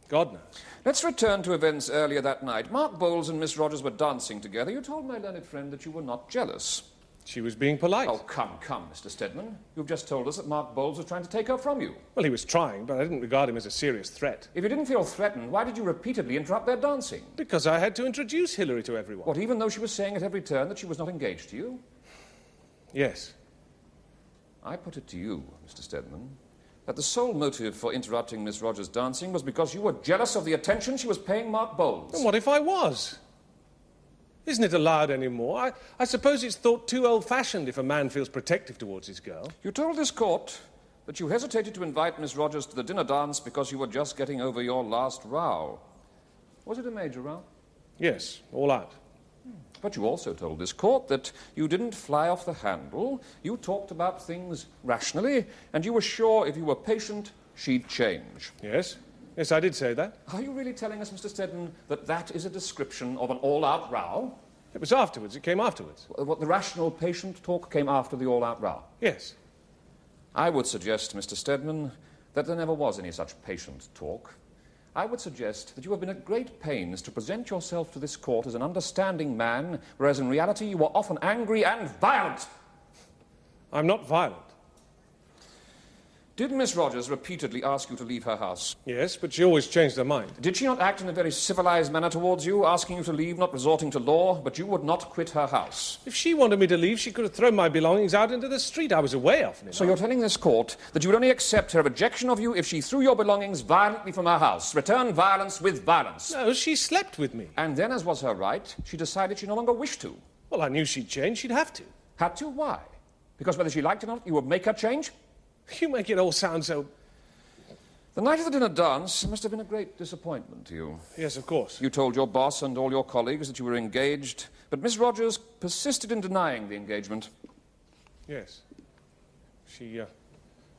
God knows. Let's return to events earlier that night. Mark Bowles and Miss Rogers were dancing together. You told my learned friend that you were not jealous. She was being polite. Oh, come, Mr. Steadman. You've just told us that Mark Bowles was trying to take her from you. Well, he was trying, but I didn't regard him as a serious threat. If you didn't feel threatened, why did you repeatedly interrupt their dancing? Because I had to introduce Hilary to everyone. What, even though she was saying at every turn that she was not engaged to you? Yes. I put it to you, Mr. Steadman, that the sole motive for interrupting Miss Rogers' dancing was because you were jealous of the attention she was paying Mark Bowles. And what if I was? Isn't it allowed anymore? I suppose it's thought too old-fashioned if a man feels protective towards his girl. You told this court that you hesitated to invite Miss Rogers to the dinner dance because you were just getting over your last row. Was it a major row? Yes, all out. But you also told this court that you didn't fly off the handle. You talked about things rationally, and you were sure if you were patient, she'd change. Yes. Yes, I did say that. Are you really telling us, Mr. Steadman, that that is a description of an all-out row? It was afterwards. It came afterwards. What, the rational, patient talk came after the all-out row? Yes. I would suggest, Mr. Steadman, that there never was any such patient talk. I would suggest that you have been at great pains to present yourself to this court as an understanding man, whereas in reality you were often angry and violent. I'm not violent. Did Miss Rogers repeatedly ask you to leave her house? Yes, but she always changed her mind. Did she not act in a very civilized manner towards you, asking you to leave, not resorting to law, but you would not quit her house? If she wanted me to leave, she could have thrown my belongings out into the street. I was away often enough. So you're telling this court that you would only accept her rejection of you if she threw your belongings violently from her house, returned violence with violence? No, she slept with me. And then, as was her right, she decided she no longer wished to. Well, I knew she'd change. She'd have to. Had to? Why? Because whether she liked it or not, you would make her change? You make it all sound so... The night of the dinner dance must have been a great disappointment to you. Yes, of course. You told your boss and all your colleagues that you were engaged, but Miss Rogers persisted in denying the engagement. Yes. She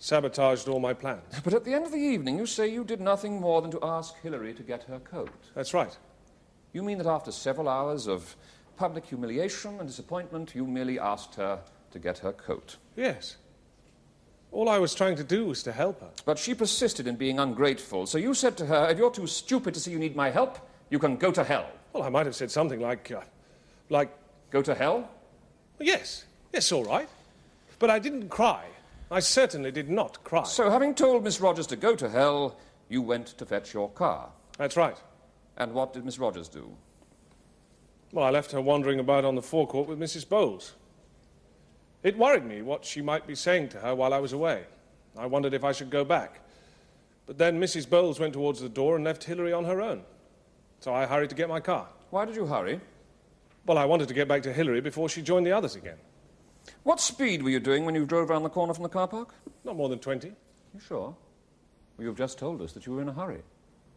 sabotaged all my plans. But at the end of the evening, you say you did nothing more than to ask Hilary to get her coat. That's right. You mean that after several hours of public humiliation and disappointment, you merely asked her to get her coat? Yes. All I was trying to do was to help her. But she persisted in being ungrateful, so you said to her, if you're too stupid to see you need my help, you can go to hell. Well, I might have said something like... Go to hell? Yes. Yes, all right. But I didn't cry. I certainly did not cry. So, having told Miss Rogers to go to hell, you went to fetch your car. That's right. And what did Miss Rogers do? Well, I left her wandering about on the forecourt with Mrs. Bowles. It worried me what she might be saying to her while I was away. I wondered if I should go back. But then Mrs. Bowles went towards the door and left Hilary on her own. So I hurried to get my car. Why did you hurry? Well, I wanted to get back to Hillary before she joined the others again. What speed were you doing when you drove round the corner from the car park? Not more than 20. You sure? Well, you've just told us that you were in a hurry.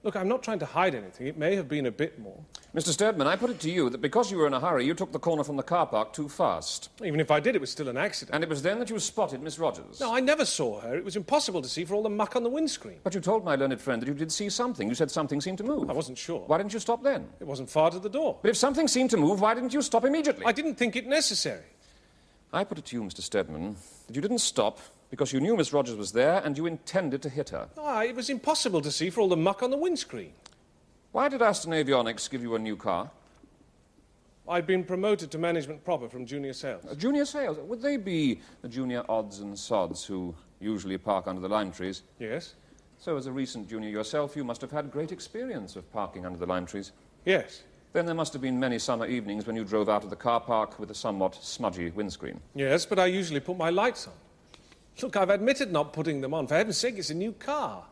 Look, I'm not trying to hide anything. It may have been a bit more. Mr. Steadman, I put it to you that because you were in a hurry, you took the corner from the car park too fast. Even if I did, it was still an accident. And it was then that you spotted Miss Rogers. No, I never saw her. It was impossible to see for all the muck on the windscreen. But you told my learned friend that you did see something. You said something seemed to move. I wasn't sure. Why didn't you stop then? It wasn't far to the door. But if something seemed to move, why didn't you stop immediately? I didn't think it necessary. I put it to you, Mr. Steadman, that you didn't stop because you knew Miss Rogers was there and you intended to hit her. It was impossible to see for all the muck on the windscreen. Why did Aston Avionics give you a new car? I'd been promoted to management proper from junior sales. Junior sales? Would they be the junior odds and sods who usually park under the lime trees? Yes. So as a recent junior yourself, you must have had great experience of parking under the lime trees. Yes. Then there must have been many summer evenings when you drove out of the car park with a somewhat smudgy windscreen. Yes, but I usually put my lights on. Look, I've admitted not putting them on. For heaven's sake, it's a new car.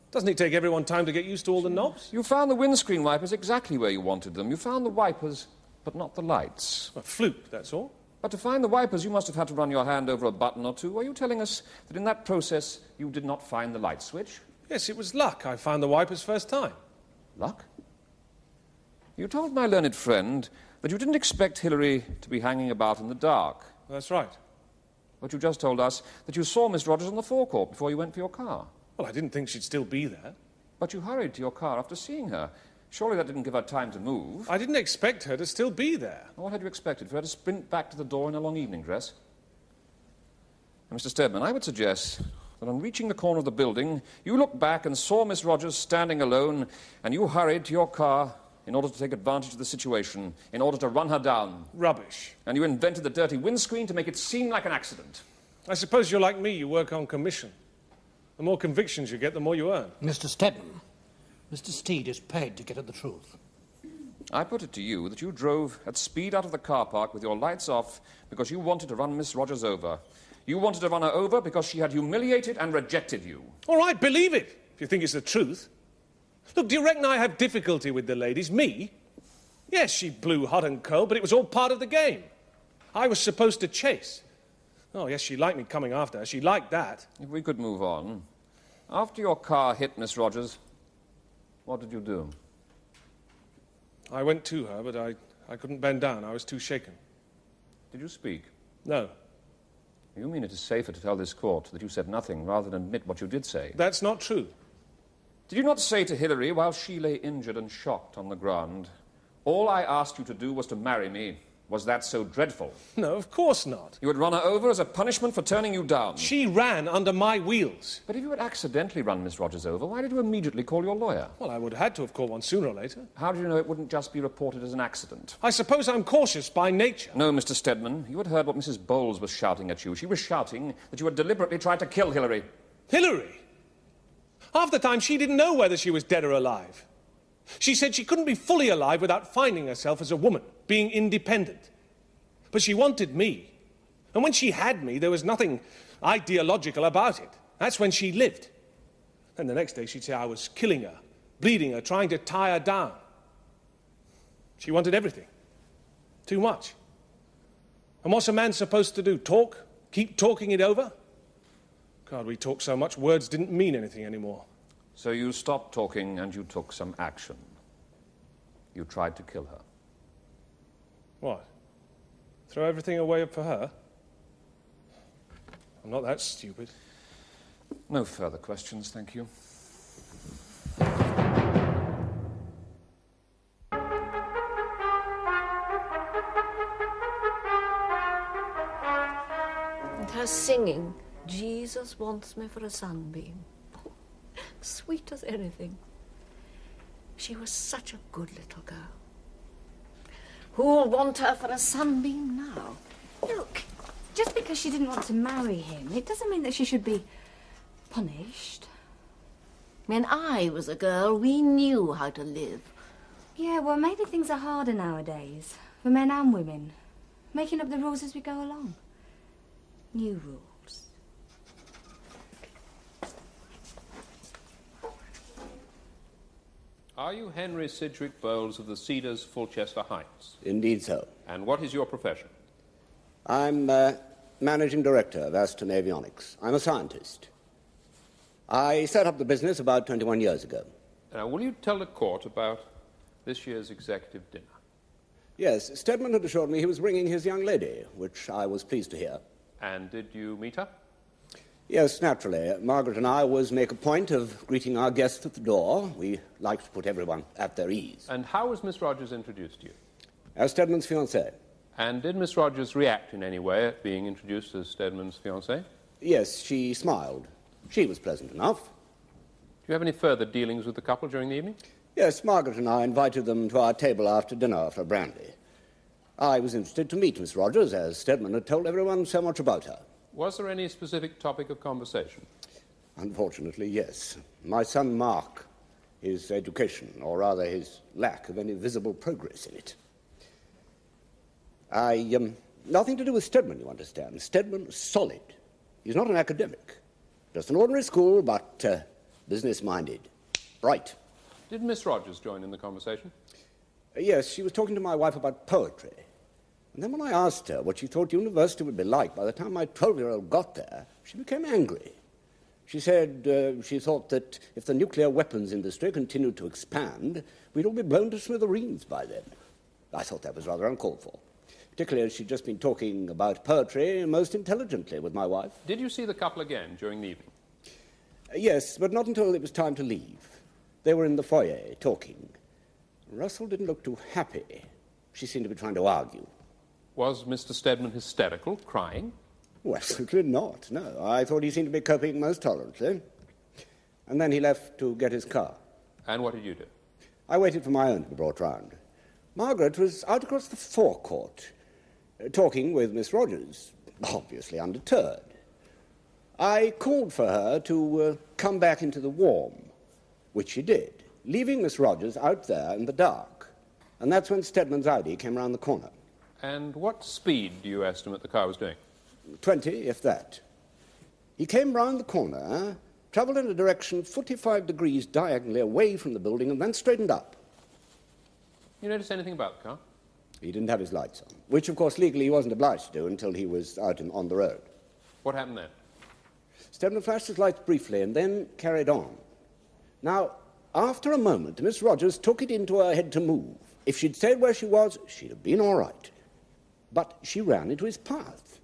Doesn't it take everyone time to get used to all the knobs? You found the windscreen wipers exactly where you wanted them. You found the wipers, but not the lights. A fluke, that's all. But to find the wipers, you must have had to run your hand over a button or two. Are you telling us that in that process you did not find the light switch? Yes, it was luck. I found the wipers first time. Luck? You told my learned friend that you didn't expect Hillary to be hanging about in the dark. That's right. But you just told us that you saw Miss Rogers on the forecourt before you went for your car. Well, I didn't think she'd still be there. But you hurried to your car after seeing her. Surely that didn't give her time to move. I didn't expect her to still be there. What had you expected? For her to sprint back to the door in a long evening dress? Now, Mr. Steadman, I would suggest that on reaching the corner of the building, you looked back and saw Miss Rogers standing alone, and you hurried to your car in order to take advantage of the situation, in order to run her down. Rubbish. And you invented the dirty windscreen to make it seem like an accident. I suppose you're like me. You work on commission. The more convictions you get, the more you earn. Mr. Steadman, Mr. Steed is paid to get at the truth. I put it to you that you drove at speed out of the car park with your lights off because you wanted to run Miss Rogers over. You wanted to run her over because she had humiliated and rejected you. All right, believe it, if you think it's the truth. Look, do you reckon I have difficulty with the ladies? Me? Yes, she blew hot and cold, but it was all part of the game. I was supposed to chase. Oh, yes, she liked me coming after her. She liked that. If we could move on. After your car hit Miss Rogers, what did you do? I went to her, but I couldn't bend down. I was too shaken. Did you speak? No. You mean it is safer to tell this court that you said nothing rather than admit what you did say? That's not true. Did you not say to Hillary, while she lay injured and shocked on the ground, all I asked you to do was to marry me? Was that so dreadful? No, of course not. You would run her over as a punishment for turning you down. She ran under my wheels. But if you had accidentally run Miss Rogers over, why did you immediately call your lawyer? Well, I would have had to have called one sooner or later. How did you know it wouldn't just be reported as an accident? I suppose I'm cautious by nature. No, Mr. Steadman. You had heard what Mrs. Bowles was shouting at you. She was shouting that you had deliberately tried to kill Hillary. Hillary? Half the time she didn't know whether she was dead or alive. She said she couldn't be fully alive without finding herself as a woman, being independent. But she wanted me. And when she had me, there was nothing ideological about it. That's when she lived. And the next day she'd say I was killing her, bleeding her, trying to tie her down. She wanted everything. Too much. And what's a man supposed to do? Talk? Keep talking it over? God, we talk so much, words didn't mean anything anymore. So you stopped talking and you took some action. You tried to kill her. What? Throw everything away for her? I'm not that stupid. No further questions, thank you. And her singing, Jesus wants me for a sunbeam. Sweet as anything. She was such a good little girl. Who'll want her for a sunbeam now? Look, just because she didn't want to marry him, it doesn't mean that she should be punished. When I was a girl, we knew how to live. Yeah, well, maybe things are harder nowadays, for men and women. Making up the rules as we go along. New rules. Are you Henry Sidgwick Bowles of the Cedars, Fulchester Heights? Indeed so. And what is your profession? I'm managing director of Aston Avionics. I'm a scientist. I set up the business about 21 years ago. Now, will you tell the court about this year's executive dinner? Yes, Steadman had assured me he was bringing his young lady, which I was pleased to hear. And did you meet her? Yes, naturally. Margaret and I always make a point of greeting our guests at the door. We like to put everyone at their ease. And how was Miss Rogers introduced to you? As Steadman's fiancée. And did Miss Rogers react in any way at being introduced as Steadman's fiancée? Yes, she smiled. She was pleasant enough. Do you have any further dealings with the couple during the evening? Yes, Margaret and I invited them to our table after dinner for brandy. I was interested to meet Miss Rogers, as Steadman had told everyone so much about her. Was there any specific topic of conversation? Unfortunately, yes. My son Mark, his education, or rather his lack of any visible progress in it. Nothing to do with Steadman, you understand. Steadman is solid. He's not an academic. Just an ordinary school, but business-minded. Bright. Did Miss Rogers join in the conversation? Yes, she was talking to my wife about poetry. And then when I asked her what she thought university would be like by the time my 12-year-old got there, she became angry. She said she thought that if the nuclear weapons industry continued to expand, we'd all be blown to smithereens by then. I thought that was rather uncalled for, particularly as she'd just been talking about poetry most intelligently with my wife. Did you see the couple again during the evening? Yes, but not until it was time to leave. They were in the foyer talking. Russell didn't look too happy. She seemed to be trying to argue. Was Mr. Steadman hysterical, crying? Oh, absolutely not, no. I thought he seemed to be coping most tolerantly. And then he left to get his car. And what did you do? I waited for my own to be brought round. Margaret was out across the forecourt, talking with Miss Rogers, obviously undeterred. I called for her to come back into the warm, which she did, leaving Miss Rogers out there in the dark. And that's when Steadman's Audi came round the corner. And what speed do you estimate the car was doing? 20, if that. He came round the corner, travelled in a direction 45 degrees diagonally away from the building, and then straightened up. You notice anything about the car? He didn't have his lights on, which, of course, legally he wasn't obliged to do until he was out on the road. What happened then? Steadman flashed his lights briefly and then carried on. Now, after a moment, Miss Rogers took it into her head to move. If she'd stayed where she was, she'd have been all right. But she ran into his path.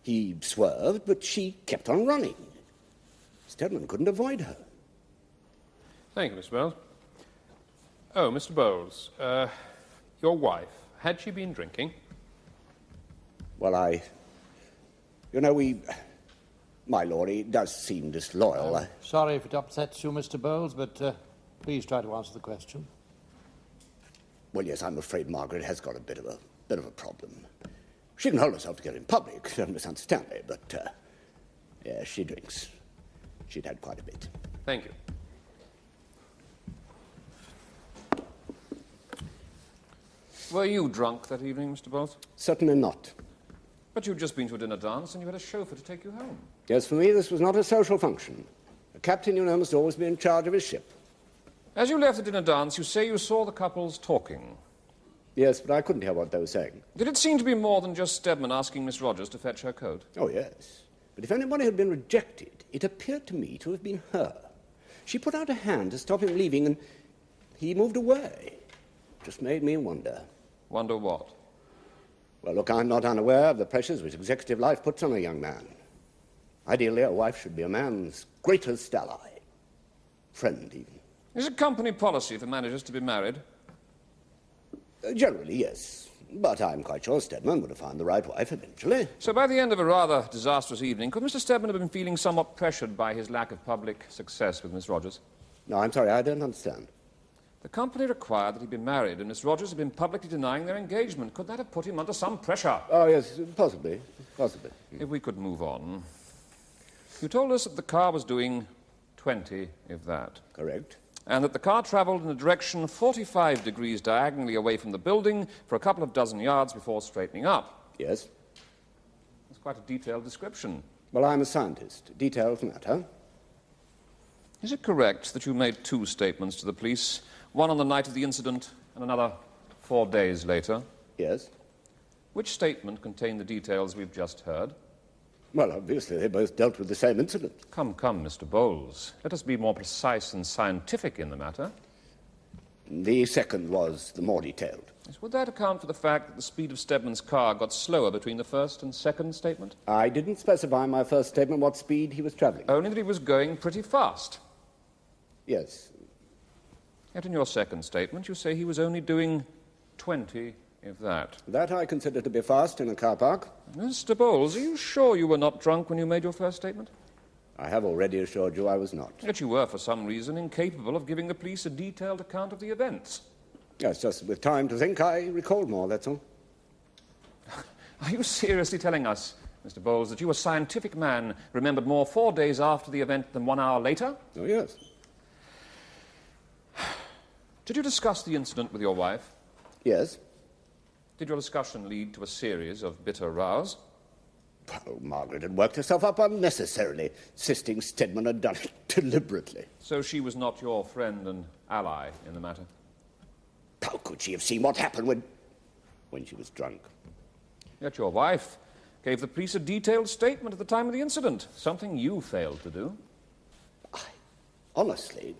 He swerved, but she kept on running. Steadman couldn't avoid her. Thank you, Mr. Bowles. Oh, Mr. Bowles, your wife, had she been drinking? Well, my lord, he does seem disloyal. Sorry if it upsets you, Mr. Bowles, but please try to answer the question. Well, yes, I'm afraid Margaret has got a bit of a problem. She can hold herself together in public, don't misunderstand me, but, yeah, she drinks. She'd had quite a bit. Thank you. Were you drunk that evening, Mr. Bowles? Certainly not. But you'd just been to a dinner dance and you had a chauffeur to take you home. Yes, for me, this was not a social function. A captain, you know, must always be in charge of his ship. As you left the dinner dance, you say you saw the couples talking. Yes, but I couldn't hear what they were saying. Did it seem to be more than just Steadman asking Miss Rogers to fetch her coat? Oh, yes. But if anybody had been rejected, it appeared to me to have been her. She put out a hand to stop him leaving, and he moved away. Just made me wonder. Wonder what? Well, look, I'm not unaware of the pressures which executive life puts on a young man. Ideally, a wife should be a man's greatest ally. Friend, even. Is it company policy for managers to be married? Generally, yes. But I'm quite sure Steadman would have found the right wife eventually. So by the end of a rather disastrous evening, could Mr. Steadman have been feeling somewhat pressured by his lack of public success with Miss Rogers? No, I'm sorry, I don't understand. The company required that he be married, and Miss Rogers had been publicly denying their engagement. Could that have put him under some pressure? Oh, yes, possibly. Possibly. If we could move on. You told us that the car was doing 20, if that. Correct. And that the car travelled in a direction 45 degrees diagonally away from the building for a couple of dozen yards before straightening up. Yes. That's quite a detailed description. Well, I'm a scientist. Details matter. Is it correct that you made two statements to the police, one on the night of the incident and another 4 days later. Yes. Which statement contained the details we've just heard? Well, obviously, they both dealt with the same incident. Come, Mr. Bowles. Let us be more precise and scientific in the matter. The second was the more detailed. Yes, would that account for the fact that the speed of Steadman's car got slower between the first and second statement? I didn't specify in my first statement what speed he was travelling. Only that he was going pretty fast. Yes. Yet in your second statement, you say he was only doing 20, if that. That I consider to be fast in a car park. Mr. Bowles, are you sure you were not drunk when you made your first statement? I have already assured you I was not. Yet you were, for some reason, incapable of giving the police a detailed account of the events. Yes, just with time to think, I recalled more, that's all. Are you seriously telling us, Mr. Bowles, that you, a scientific man, remembered more 4 days after the event than 1 hour later? Oh, yes. Did you discuss the incident with your wife? Yes. Did your discussion lead to a series of bitter rows? Well, Margaret had worked herself up unnecessarily, insisting Steadman had done it deliberately. So she was not your friend and ally in the matter? How could she have seen what happened when she was drunk? Yet your wife gave the police a detailed statement at the time of the incident, something you failed to do. I honestly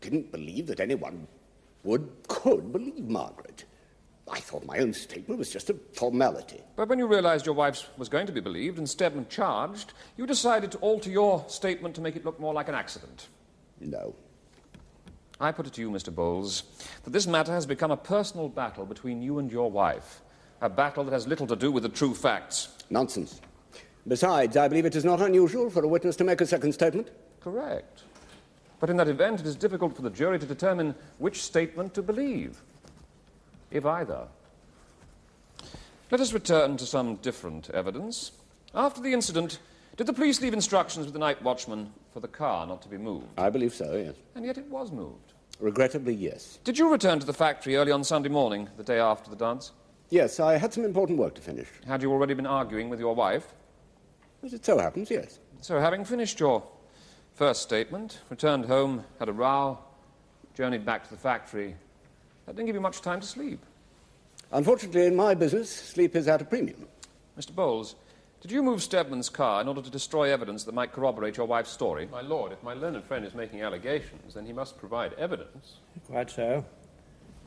didn't believe that anyone could believe Margaret. I thought my own statement was just a formality. But when you realized your wife's was going to be believed and Steadman charged, you decided to alter your statement to make it look more like an accident. No. I put it to you, Mr. Bowles, that this matter has become a personal battle between you and your wife. A battle that has little to do with the true facts. Nonsense. Besides, I believe it is not unusual for a witness to make a second statement. Correct. But in that event, it is difficult for the jury to determine which statement to believe, if either. Let us return to some different evidence. After the incident, did the police leave instructions with the night watchman for the car not to be moved? I believe so, yes. And yet it was moved. Regrettably, yes. Did you return to the factory early on Sunday morning, the day after the dance? Yes, I had some important work to finish. Had you already been arguing with your wife? As it so happens, yes. So, having finished your first statement, returned home, had a row, journeyed back to the factory, that didn't give you much time to sleep. Unfortunately, in my business, sleep is at a premium. Mr. Bowles, did you move Steadman's car in order to destroy evidence that might corroborate your wife's story? My lord, if my learned friend is making allegations, then he must provide evidence. Quite so.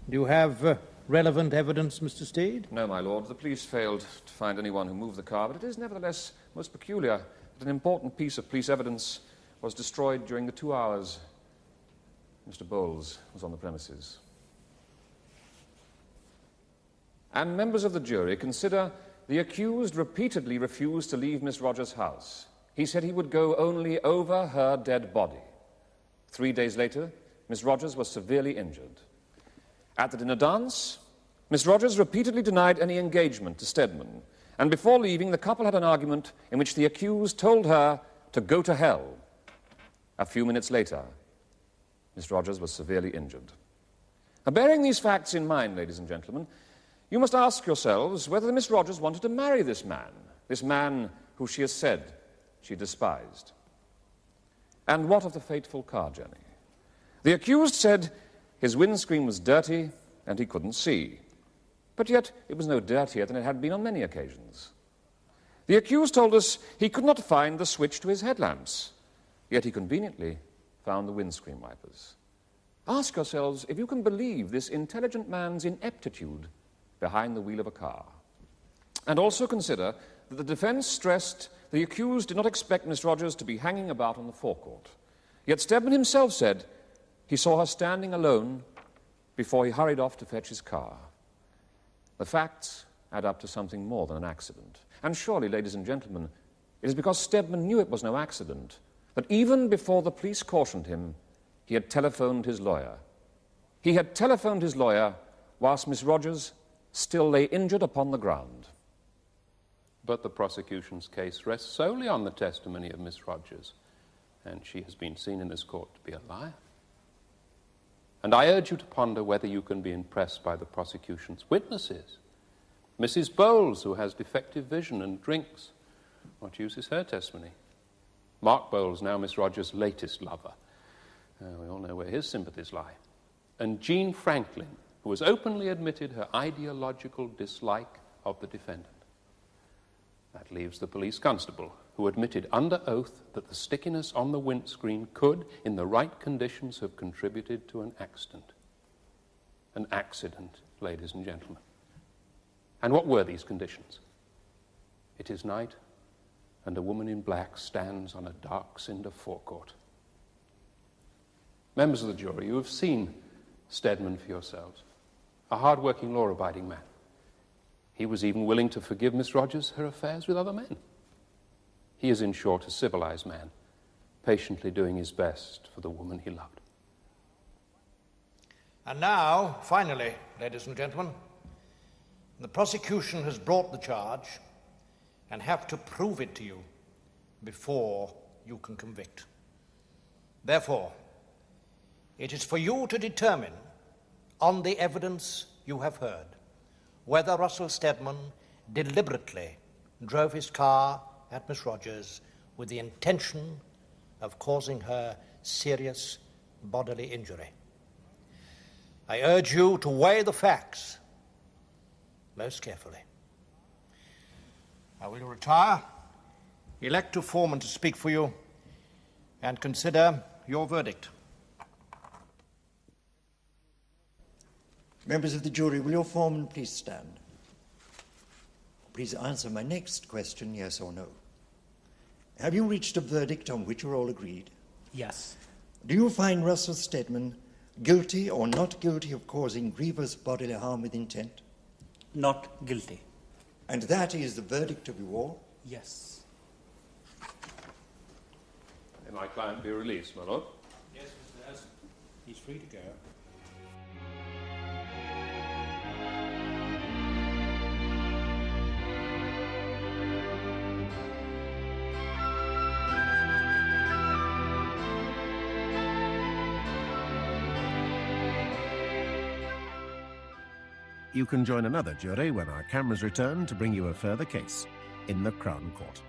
Do you have relevant evidence, Mr. Steed? No, my lord. The police failed to find anyone who moved the car, but it is nevertheless most peculiar that an important piece of police evidence was destroyed during the 2 hours Mr. Bowles was on the premises. And members of the jury, consider the accused repeatedly refused to leave Miss Rogers' house. He said he would go only over her dead body. 3 days later, Miss Rogers was severely injured. At the dinner dance, Miss Rogers repeatedly denied any engagement to Steadman, and before leaving, the couple had an argument in which the accused told her to go to hell. A few minutes later, Miss Rogers was severely injured. Now, bearing these facts in mind, ladies and gentlemen, you must ask yourselves whether Miss Rogers wanted to marry this man who she has said she despised. And what of the fateful car journey? The accused said his windscreen was dirty and he couldn't see. But yet it was no dirtier than it had been on many occasions. The accused told us he could not find the switch to his headlamps, yet he conveniently found the windscreen wipers. Ask yourselves if you can believe this intelligent man's ineptitude behind the wheel of a car. And also consider that the defense stressed the accused did not expect Miss Rogers to be hanging about on the forecourt. Yet Steadman himself said he saw her standing alone before he hurried off to fetch his car. The facts add up to something more than an accident. And surely, ladies and gentlemen, it is because Steadman knew it was no accident that even before the police cautioned him, he had telephoned his lawyer. He had telephoned his lawyer whilst Miss Rogers still lay injured upon the ground. But the prosecution's case rests solely on the testimony of Miss Rogers, and she has been seen in this court to be a liar. And I urge you to ponder whether you can be impressed by the prosecution's witnesses. Mrs. Bowles, who has defective vision and drinks. What use is her testimony? Mark Bowles, now Miss Rogers' latest lover. We all know where his sympathies lie. and Jean Franklin, who has openly admitted her ideological dislike of the defendant. That leaves the police constable, who admitted under oath that the stickiness on the windscreen could, in the right conditions, have contributed to an accident. An accident, ladies and gentlemen. And what were these conditions? It is night, and a woman in black stands on a dark cinder forecourt. Members of the jury, you have seen Steadman for yourselves, a hard-working, law-abiding man. He was even willing to forgive Miss Rogers her affairs with other men. He is, in short, a civilized man, patiently doing his best for the woman he loved. And now, finally, ladies and gentlemen, the prosecution has brought the charge and have to prove it to you before you can convict. Therefore, it is for you to determine, on the evidence you have heard, whether Russell Steadman deliberately drove his car at Miss Rogers with the intention of causing her serious bodily injury. I urge you to weigh the facts most carefully. I will retire, elect a foreman to speak for you, and consider your verdict. Members of the jury, will your foreman please stand? Please answer my next question, yes or no. Have you reached a verdict on which you're all agreed? Yes. Do you find Russell Steadman guilty or not guilty of causing grievous bodily harm with intent? Not guilty. And that is the verdict of you all? Yes. May my client be released, my lord? Yes, Mr. Harrison. He's free to go. You can join another jury when our cameras return to bring you a further case in the Crown Court.